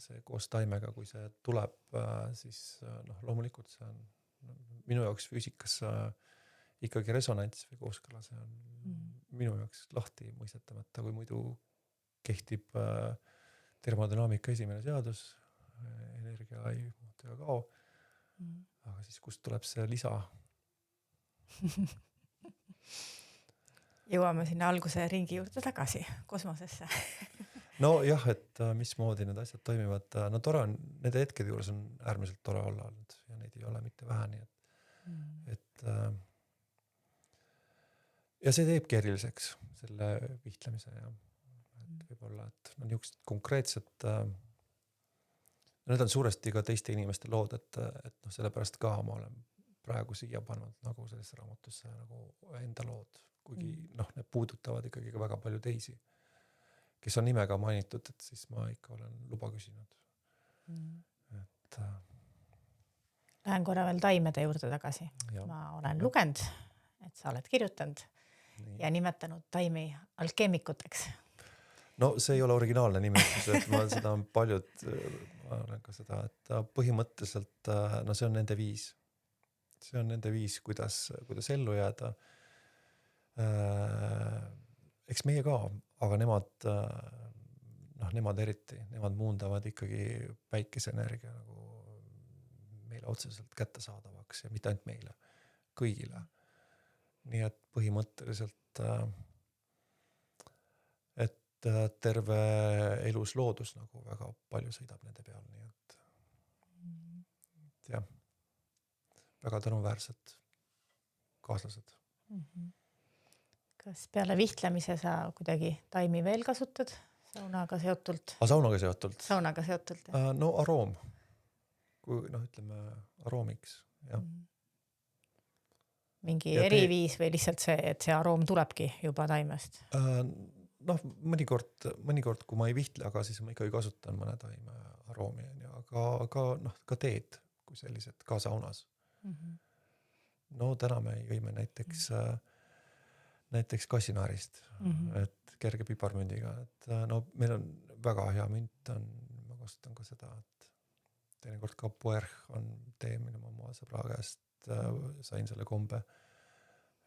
S2: see koos taimega, kui see tuleb, siis loomulikult see on minu jaoks füüsikas ikkagi resonants või kooskõla, see on minu jaoks lahti mõistetamata, kui muidu kehtib termodünaamika esimene seadus, energia ei muutu ega kao, aga siis kust tuleb see lisa?
S1: Jõuame sinna alguse ringi juurde tagasi, kosmosesse.
S2: No jah, et mismoodi need asjad toimivad, no tore on, nende hetkede juures on äärmiselt tore olla olnud ja neid ei ole mitte vähe, nii et ja see teebki eriliseks selle vihtlemise ja et võib-olla, et niisugused konkreetsed, need on suuresti ka teiste inimeste lood, et sellepärast ka ma olen praegu siia pannud nagu sellesse raamatusse nagu enda lood, kuigi need puudutavad ikkagi ka väga palju teisi, kes on nimega mainitud, et siis ma ikka olen luba küsinud. Et
S1: lähen korra veel taimede juurde tagasi. Ma olen lugenud, et sa oled kirjutanud ja nimetanud taimi alkeemikuteks.
S2: No see ei ole originaalne nimetus, et seda on paljud, ma olen ka seda, et põhimõtteliselt see on nende viis. See on nende viis, kuidas ellu jääda. Eks meie ka, aga nemad eriti, nemad muundavad ikkagi päikeseenergia nagu meile otseselt kättesaadavaks ja mitte ainult meile, kõigile. Nii et põhimõtteliselt, et terve elus loodus nagu väga palju sõidab nende peal, nii et jah, väga tänuväärsed kaaslased.
S1: Kas peale vihtlemise sa kuidagi taimi veel kasutad? Saunaga seotult?
S2: Saunaga seotult?
S1: Saunaga seotult, jah.
S2: No aroom. Kui ütleme aroomiks, jah.
S1: Mingi eriviis või lihtsalt see, et see aroom tulebki juba taimest?
S2: Mõnikord, kui ma ei vihtle, aga siis ma ikkagi kasutan mõne taime aroomi, aga ka teed kui sellised, ka saunas. No täna me jõime näiteks kassinaarist, et kerge piparmündiga, et meil on väga hea münt, ma kasutan ka seda, et teinekord ka puerh on tee, mille ma oma sõbra käest sain selle kombe,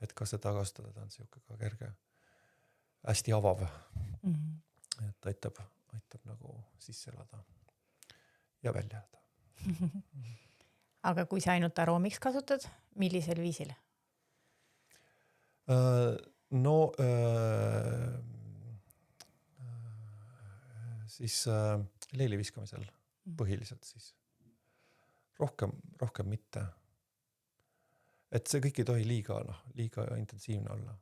S2: et ka seda kasutada, ta on siuke ka kerge, hästi avav, et aitab nagu sisse elada ja välja jääda.
S1: Aga kui sa ainult aroomiks kasutad, millisel viisil?
S2: Siis leili viskamisel põhiliselt siis. Rohkem mitte. Et see kõik ei tohi liiga intensiivne olla.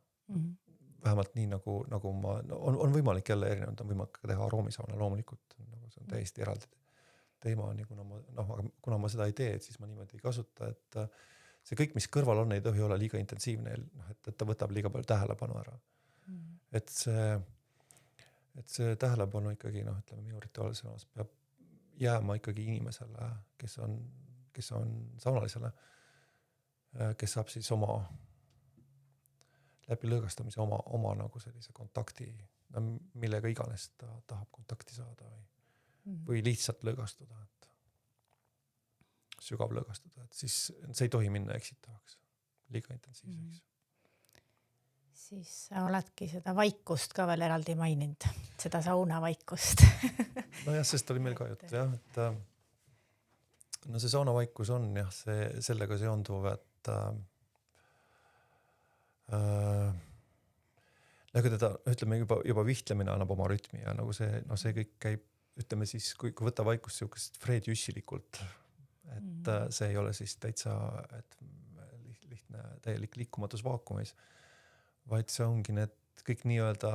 S2: Vähemalt nii nagu on võimalik jälle erinevad, on võimalik teha aroomisauna loomulikult, nagu see on täiesti eraldi teema, nii kuna ma seda ei tee, et siis ma niimoodi ei kasuta, et see kõik, mis kõrval on, ei tohi olla liiga intensiivne, et ta võtab liiga palju tähelepanu ära. Et see tähelepanu ikkagi, ütleme minu rituaalsõnas peab jääma ikkagi inimesele, kes on saunalisele, kes saab siis läbi lõõgastamise oma nagu sellise kontakti, millega iganes ta tahab kontakti saada või lihtsalt lõõgastuda, et sügav lõõgastuda, et siis see ei tohi minna eksitavaks, liiga intensiivseks.
S1: Siis sa oledki seda vaikust ka veel eraldi maininud, seda saunavaikust.
S2: No jah, sest oli meil ka jutt, jah, et see saunavaikus on jah, sellega seonduv, et nagu teda, ütleme juba vihtlemine annab oma rütmi ja nagu see kõik käib, ütleme siis, kui võtta vaikust siukest Fred Jüssilikult, et see ei ole siis täitsa lihtne täielik liikumatus vaakumis, vaid see ongi need kõik nii-öelda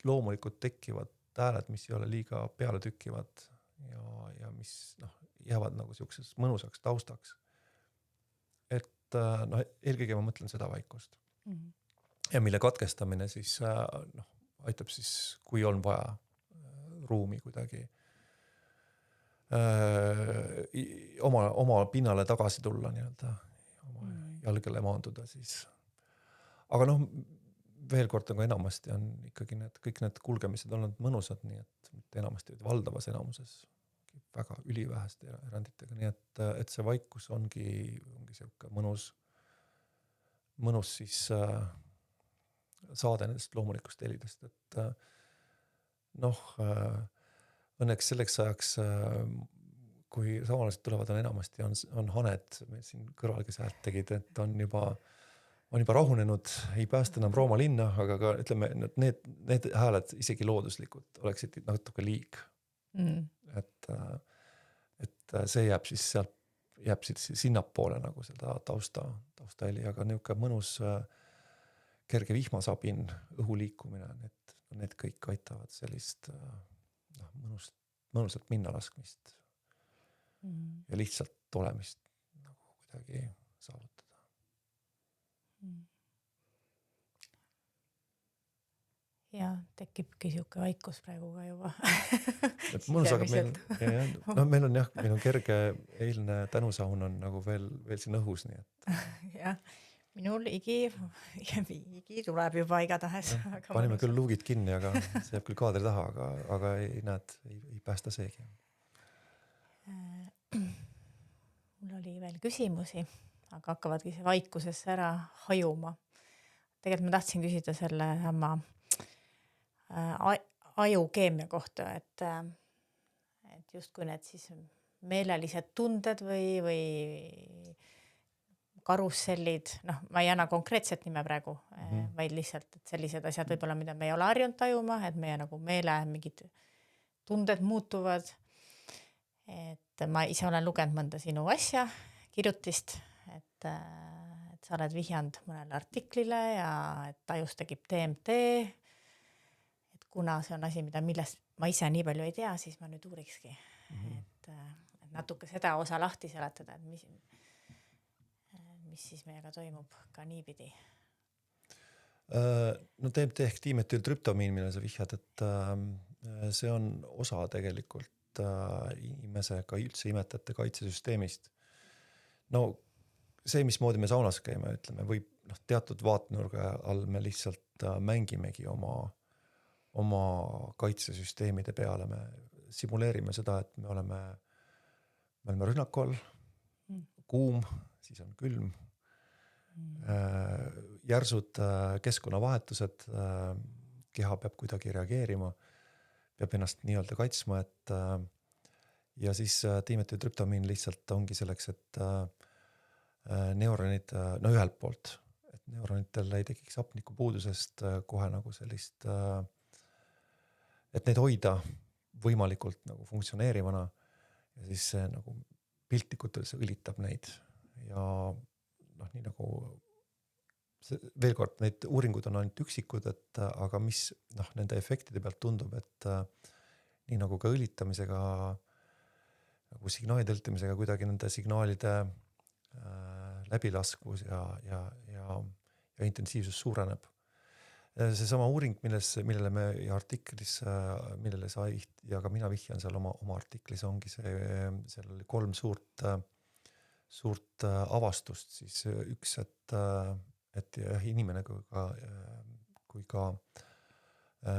S2: loomulikult tekkivad hääled, mis ei ole liiga peale tükkivad ja mis jäävad nagu siukseks mõnusaks taustaks. Et eelkõige ma mõtlen seda vaikust. Ja mille katkestamine siis aitab siis, kui on vaja ruumi kuidagi oma pinnale tagasi tulla nii-öelda, oma jalgele maanduda siis. Aga veel kord nagu enamasti on ikkagi kõik need kulgemised olnud mõnusad, nii et mitte enamasti, valdavas enamuses väga üliväheste eranditega, nii et see vaikus ongi siuke mõnus siis saade nendest loomulikust helidest, et õnneks selleks ajaks, kui samalased tulevad, on enamasti on haned, meil siin kõrval, kes häält tegid, et on juba rahunenud, ei päästa enam Rooma linna, aga ka ütleme, need hääled isegi looduslikult oleksid natuke liig. Et see jääb siis sinnapoole nagu seda taustaheli, aga niisugune mõnus kerge vihmasabin, õhu liikumine, need kõik aitavad sellist mõnusat minna laskmist ja lihtsalt olemist nagu kuidagi saavutada.
S1: Ja tekibki siuke vaikus praegu ka juba.
S2: Mõnus, aga meil on kerge eilne tänusaun on nagu veel siin õhus, nii et.
S1: Jah, minul higi tuleb juba igatahes.
S2: Panime küll luugid kinni, aga see jääb küll kaadri taha, aga ei päästa seegi.
S1: Mul oli veel küsimusi, aga hakkavadki see vaikusesse ära hajuma. Tegelikult ma tahtsin küsida selle sama ajukeemia kohta, et justkui need siis meelelised tunded või karussellid, ma ei anna konkreetset nime praegu, vaid lihtsalt, et sellised asjad võib-olla, mida me ei ole harjunud tajuma, et meie nagu meele mingid tunded muutuvad. Et ma ise olen lugenud mõnda sinu asja, kirjutist, et sa oled vihjanud mõnele artiklile ja et tajus tegib DMT. Et kuna see on asi, millest ma ise nii palju ei tea, siis ma nüüd uurikski. Et natuke seda osa lahti seletada, et mis siis meiega toimub ka niipidi.
S2: No DMT ehk dimetültrüptamiin, mille sa vihjad, et see on osa tegelikult inimese ka üldse imetajate kaitsesüsteemist. No see, mismoodi me saunas käime, ütleme, võib teatud vaatenurga all me lihtsalt mängimegi oma kaitsesüsteemide peale, me simuleerime seda, et me oleme rünnaku all, kuum, siis on külm, järsud keskkonnavahetused, keha peab kuidagi reageerima, peab ennast nii-öelda kaitsma, et ja siis dimetültrüptamiin lihtsalt ongi selleks, et neuronid, ühelt poolt, et neuronitel ei tekiks hapnikupuudusest kohe nagu sellist, et neid hoida võimalikult nagu funktsioneerivana ja siis see nagu piltlikult üldse õlitab neid ja nii nagu veel kord, need uuringud on ainult üksikud, et aga mis nende efektide pealt tundub, et nii nagu ka õlitamisega, nagu signaali tõltimisega kuidagi nende signaalide läbilaskvus ja intensiivsus suureneb. See sama uuring, millele me artiklis, millele sa ja ka mina vihjan seal oma artiklis, ongi seal oli 3 suurt avastust, siis üks, et inimene kui ka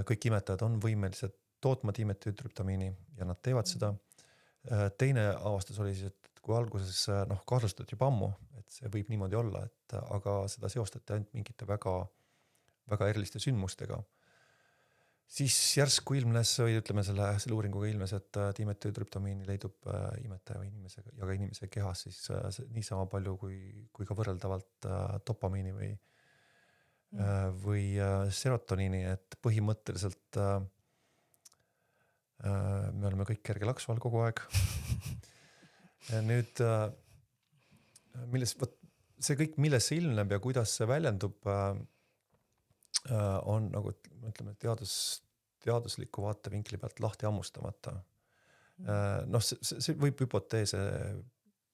S2: kõik imetajad on võimelised tootma dimetültrüptamiini ja nad teevad seda. Teine avastus oli siis, et kui alguses kahtlustati juba ammu, et see võib niimoodi olla, aga seda seostati ainult mingite väga, väga eriliste sündmustega. Siis järsku ilmnes, või ütleme selle uuringuga ilmnes, et dimetültrüptamiini leidub imetaja ja ka inimese kehas siis niisama palju kui ka võrreldavalt dopamiini või serotoniini, et põhimõtteliselt me oleme kõik kerge laksuval kogu aeg. Nüüd, see kõik, milles see ilmneb ja kuidas see väljendub, on nagu, ütleme, teadusliku vaatevinkli pealt lahti ammustamata. See võib hüpoteese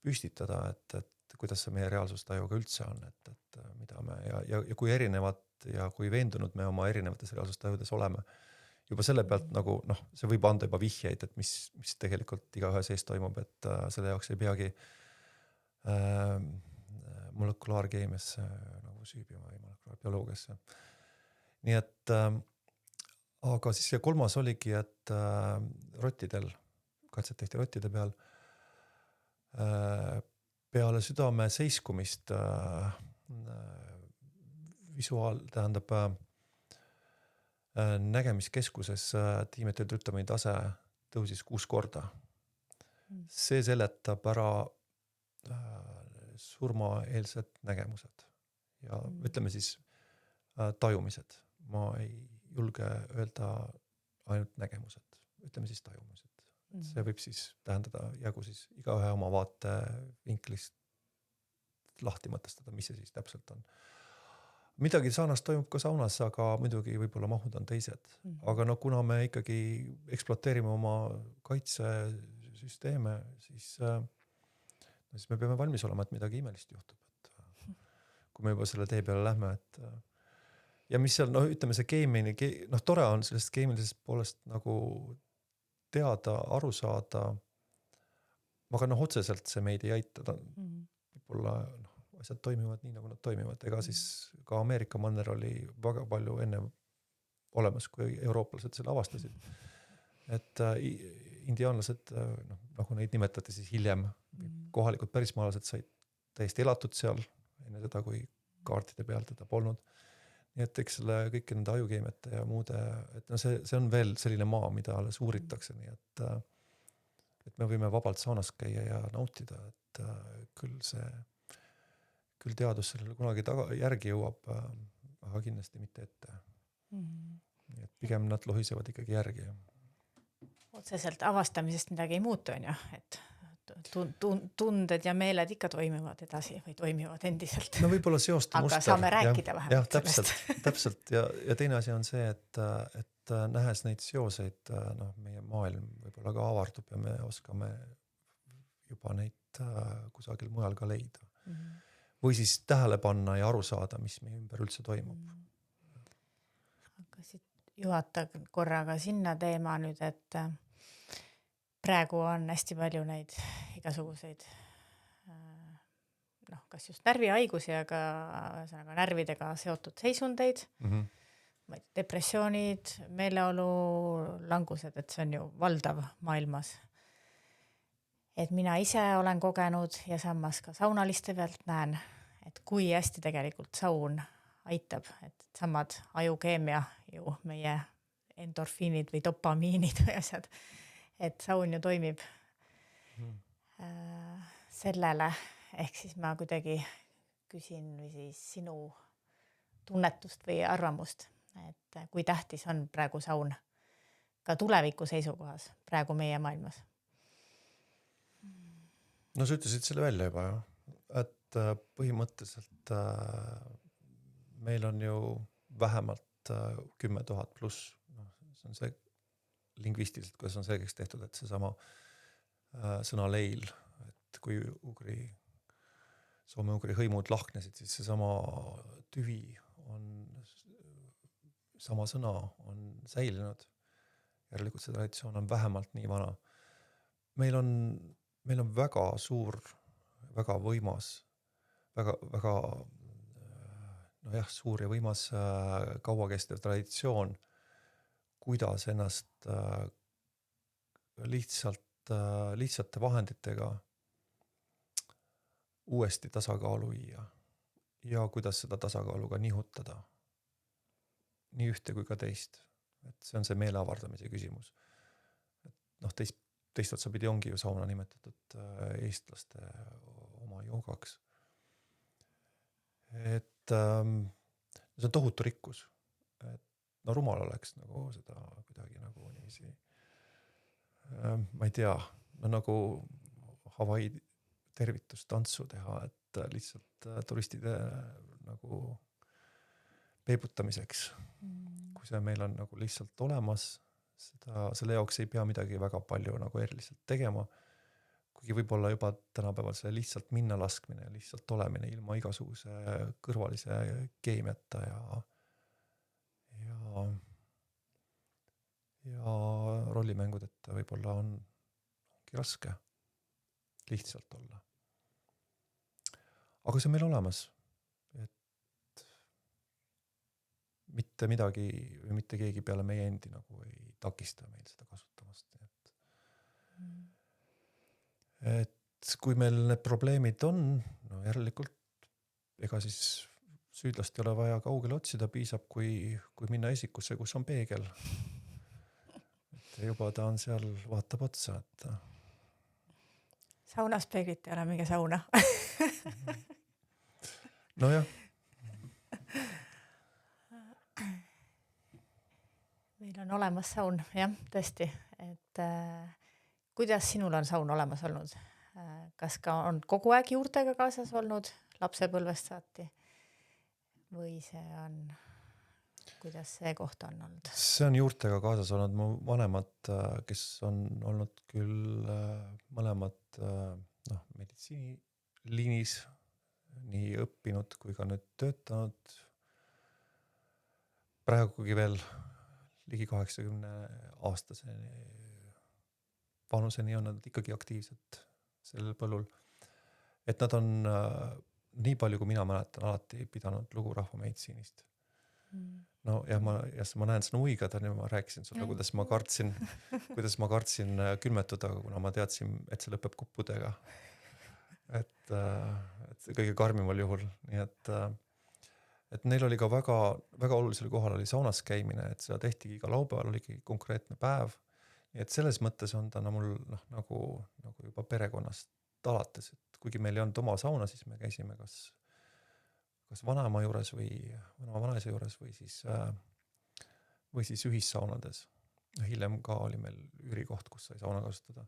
S2: püstitada, et kuidas see meie reaalsustajuga üldse on, et mida me ja kui erinevad ja kui veendunud me oma erinevates reaalsustajudes oleme. Juba selle pealt nagu, see võib anda juba vihjeid, et mis tegelikult igaühe sees toimub, et selle jaoks ei peagi molekulaarkeemiasse nagu süübima või molekulaarbioloogiasse. nii et aga siis see kolmas oligi, et rottidel, katsed tehti rottide peal, peale südame seiskumist tähendab nägemiskeskuses dimetiltrütamini tase tõusis 6 korda. See seletab ära surmaeelsed nägemused ja ütleme siis tajumised. Ma ei julge öelda ainult nägemused, ütleme siis tajumised. See võib siis tähendada jagu siis igaühe oma vaate vinklist lahti mõtestada, mis see siis täpselt on. Midagi sarnast toimub ka saunas, aga muidugi võib-olla mahud on teised. Aga no kuna me ikkagi ekspluateerime oma kaitsesüsteeme, siis me peame valmis olema, et midagi imelist juhtub. Et kui me juba selle tee peale lähme, et ja mis seal, ütleme see keemiline, tore on sellest keemilisest poolest nagu teada, aru saada, aga otseselt see meid ei aita. Võib-olla asjad toimivad nii, nagu nad toimivad. Ega siis ka Ameerika manner oli väga palju enne olemas, kui eurooplased selle avastasid. Et indiaanlased, nagu neid nimetati siis hiljem, kohalikud pärismaalased said täiesti elatud seal, enne seda, kui kaartide peal teda polnud. Nii et eks selle kõike nende ajukeemiate ja muude, et see on veel selline maa, mida alles uuritakse, nii et me võime vabalt saunas käia ja nautida, et küll teadus sellele kunagi järgi jõuab, aga kindlasti mitte ette. Nii et pigem nad lohisevad ikkagi järgi.
S1: Otseselt avastamisest midagi ei muutu, on ju, et tunded ja meeled ikka toimivad edasi või toimivad endiselt.
S2: No võib-olla seoste muster.
S1: Aga saame rääkida vähemalt
S2: sellest. Täpselt. Ja teine asi on see, et nähes neid seoseid, meie maailm võib-olla ka avardub ja me oskame juba neid kusagil mujal ka leida. Või siis tähele panna ja aru saada, mis meie ümber üldse toimub.
S1: Hakkasid juhata korraga sinna teema nüüd, et praegu on hästi palju neid igasuguseid kas just närvihaigusi, aga närvidega seotud seisundeid, depressioonid, meeleolu langused, et see on ju valdav maailmas. Et mina ise olen kogenud ja samas ka saunaliste pealt näen, et kui hästi tegelikult saun aitab, et samad ajukeemia ju meie endorfiinid või dopamiinid või asjad, et saun ju toimib sellele, ehk siis ma kuidagi küsin või siis sinu tunnetust või arvamust, et kui tähtis on praegu saun ka tuleviku seisukohas praegu meie maailmas.
S2: No sa ütlesid selle välja juba, et põhimõtteliselt meil on ju vähemalt 10 000 pluss, see on see lingvistiliselt, kuidas on selgeks tehtud, et see sama sõna leil, et kui soome-ugri hõimud lahknesid, siis see sama tüvi on, sama sõna on säilinud. Järelikult see traditsioon on vähemalt nii vana. Meil on väga suur, väga võimas, väga suur ja võimas kauakestev traditsioon, kuidas ennast lihtsate vahenditega uuesti tasakaalu viia ja kuidas seda tasakaalu ka nihutada. Nii ühte kui ka teist. Et see on see meeleavardamise küsimus. Et teist otsa pidi ongi ju sauna nimetatud eestlaste oma joogaks. Et see on tohutu rikkus. Et rumal oleks nagu seda kuidagi nagu niiviisi, ma ei tea, nagu Hawaii tervitustantsu teha, et lihtsalt turistide nagu peibutamiseks. Kui see meil on nagu lihtsalt olemas, selle jaoks ei pea midagi väga palju nagu eriliselt tegema, kuigi võib-olla juba tänapäeval see lihtsalt minna laskmine, lihtsalt olemine ilma igasuguse kõrvalise keemiata ja rollimängudeta võib-olla ongi raske lihtsalt olla. Aga see on meil olemas. Et mitte midagi või mitte keegi peale meie endi nagu ei takista meil seda kasutamast. Et kui meil need probleemid on, no järelikult ega siis süüdlast ei ole vaja kaugele otsida, piisab, kui minna esikusse, kus on peegel. Et juba ta on seal, vaatab otsa, et
S1: Saunas peeglit ei ole, mingi sauna.
S2: nojah.
S1: Meil on olemas saun, jah, tõesti. Et kuidas sinul on saun olemas olnud? Kas ka on kogu aeg juurtega kaasas olnud lapsepõlvest saati? Või see on, kuidas see koht on olnud?
S2: See on juurtega kaasas olnud mu vanemad, kes on olnud küll mõlemad meditsiiniliinis nii õppinud kui ka nüüd töötanud. Praegugi veel ligi 80-aastaseni vanuseni on nad ikkagi aktiivsed sellel põllul. Et nad on nii palju, kui mina mäletan, alati pidanud lugu rahvameditsiinist. No ja ma näen seda uigad, ja ma rääkisin sulle, kuidas ma kartsin külmetuda, kuna ma teadsin, et see lõpeb kuppudega. Et kõige karmimal juhul. Nii et neil oli ka väga, väga olulisel kohal oli saunas käimine, et seda tehtigi iga laupäeval, oligi konkreetne päev. Nii et selles mõttes on ta mul nagu juba perekonnast alates, et kuigi meil ei olnud oma sauna, siis me käisime kas vanaema juures või vanaisa juures või siis ühissaunades. Hiljem ka oli meil üürikoht, kus sai sauna kasutada.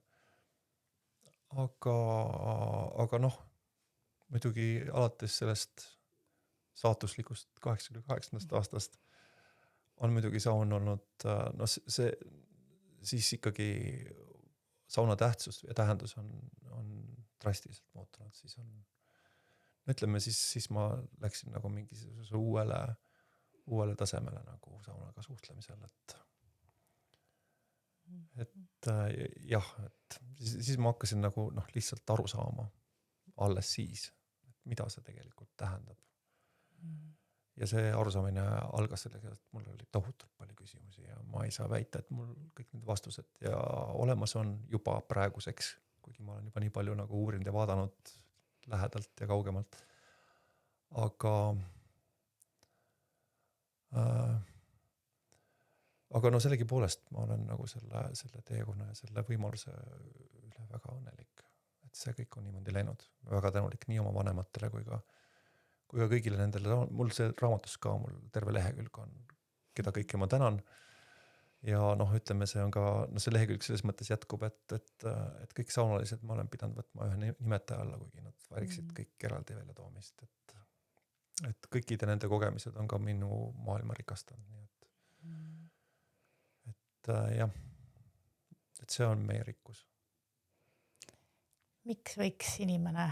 S2: Aga muidugi alates sellest saatuslikust 88. aastast on muidugi saun olnud, see siis ikkagi sauna tähtsus ja tähendus on drastiliselt muutunud, siis on ütleme, siis ma läksin nagu mingisuguse uuele tasemele nagu saunaga suhtlemisel, et jah, et siis ma hakkasin nagu lihtsalt aru saama alles siis, et mida see tegelikult tähendab. Ja see arusaamine algas sellega, et mul oli tohutult palju küsimusi ja ma ei saa väita, et mul kõik need vastused ja olemas on juba praeguseks, kuigi ma olen juba nii palju nagu uurinud ja vaadanud lähedalt ja kaugemalt. Aga sellegi poolest ma olen nagu selle teekonna ja selle võimaluse üle väga õnnelik, et see kõik on niimoodi läinud. Väga tänulik nii oma vanematele kui ka kõigile nendele, mul see raamatus ka, mul terve lehekülg on, keda kõike ma tänan. Ja ütleme, see on ka, see lehekülg selles mõttes jätkub, et kõik saunalised ma olen pidanud võtma ühe nimetaja alla, kuigi nad vääriksid kõik eraldi välja toomist. Et kõikide nende kogemised on ka minu maailma rikastanud. Nii et jah, et see on meie rikkus.
S1: Miks võiks inimene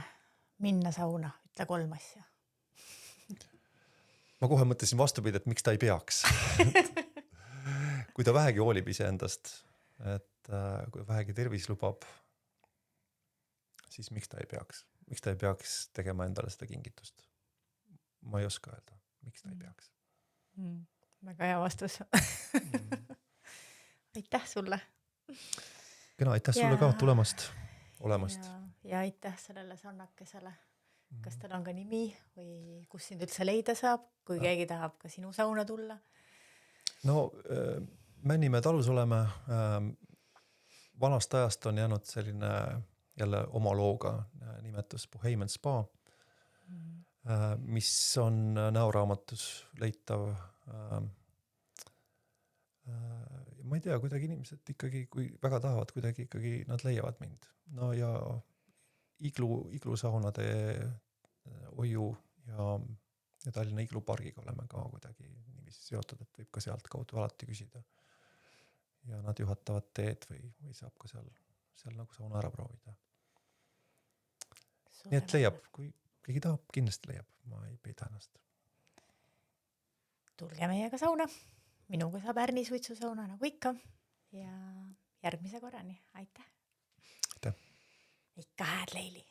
S1: minna sauna? Ütle 3 asja.
S2: Ma kohe mõtlesin vastupidi, et miks ta ei peaks. Kui ta vähegi hoolib iseendast, et kui vähegi tervis lubab, siis miks ta ei peaks? Miks ta ei peaks tegema endale seda kingitust? Ma ei oska öelda, miks ta ei peaks.
S1: Väga hea vastus. Aitäh sulle.
S2: Kena, aitäh sulle ka tulemast, olemast.
S1: Ja aitäh sellele sannakesele. Kas tal on ka nimi või kus sind üldse leida saab, kui keegi tahab ka sinu sauna tulla?
S2: No, Männimäe talus oleme. Vanast ajast on jäänud selline jälle oma looga nimetus Bohemian Spa, mis on näoraamatus leitav. Ma ei tea, kuidagi inimesed ikkagi, kui väga tahavad, kuidagi ikkagi nad leiavad mind. No ja iglusaunade Oju ja Tallinna iglupargiga oleme ka kuidagi niiviisi seotud, et võib ka sealt kaudu alati küsida. Ja nad juhatavad teed või saab ka seal nagu sauna ära proovida. Nii et leiab, kui keegi tahab, kindlasti leiab, ma ei peida ennast.
S1: Tulge meiega sauna. Minuga saab Ärni suitsusauna nagu ikka ja järgmise korrani. Aitäh.
S2: Aitäh.
S1: Ikka hääd Leili.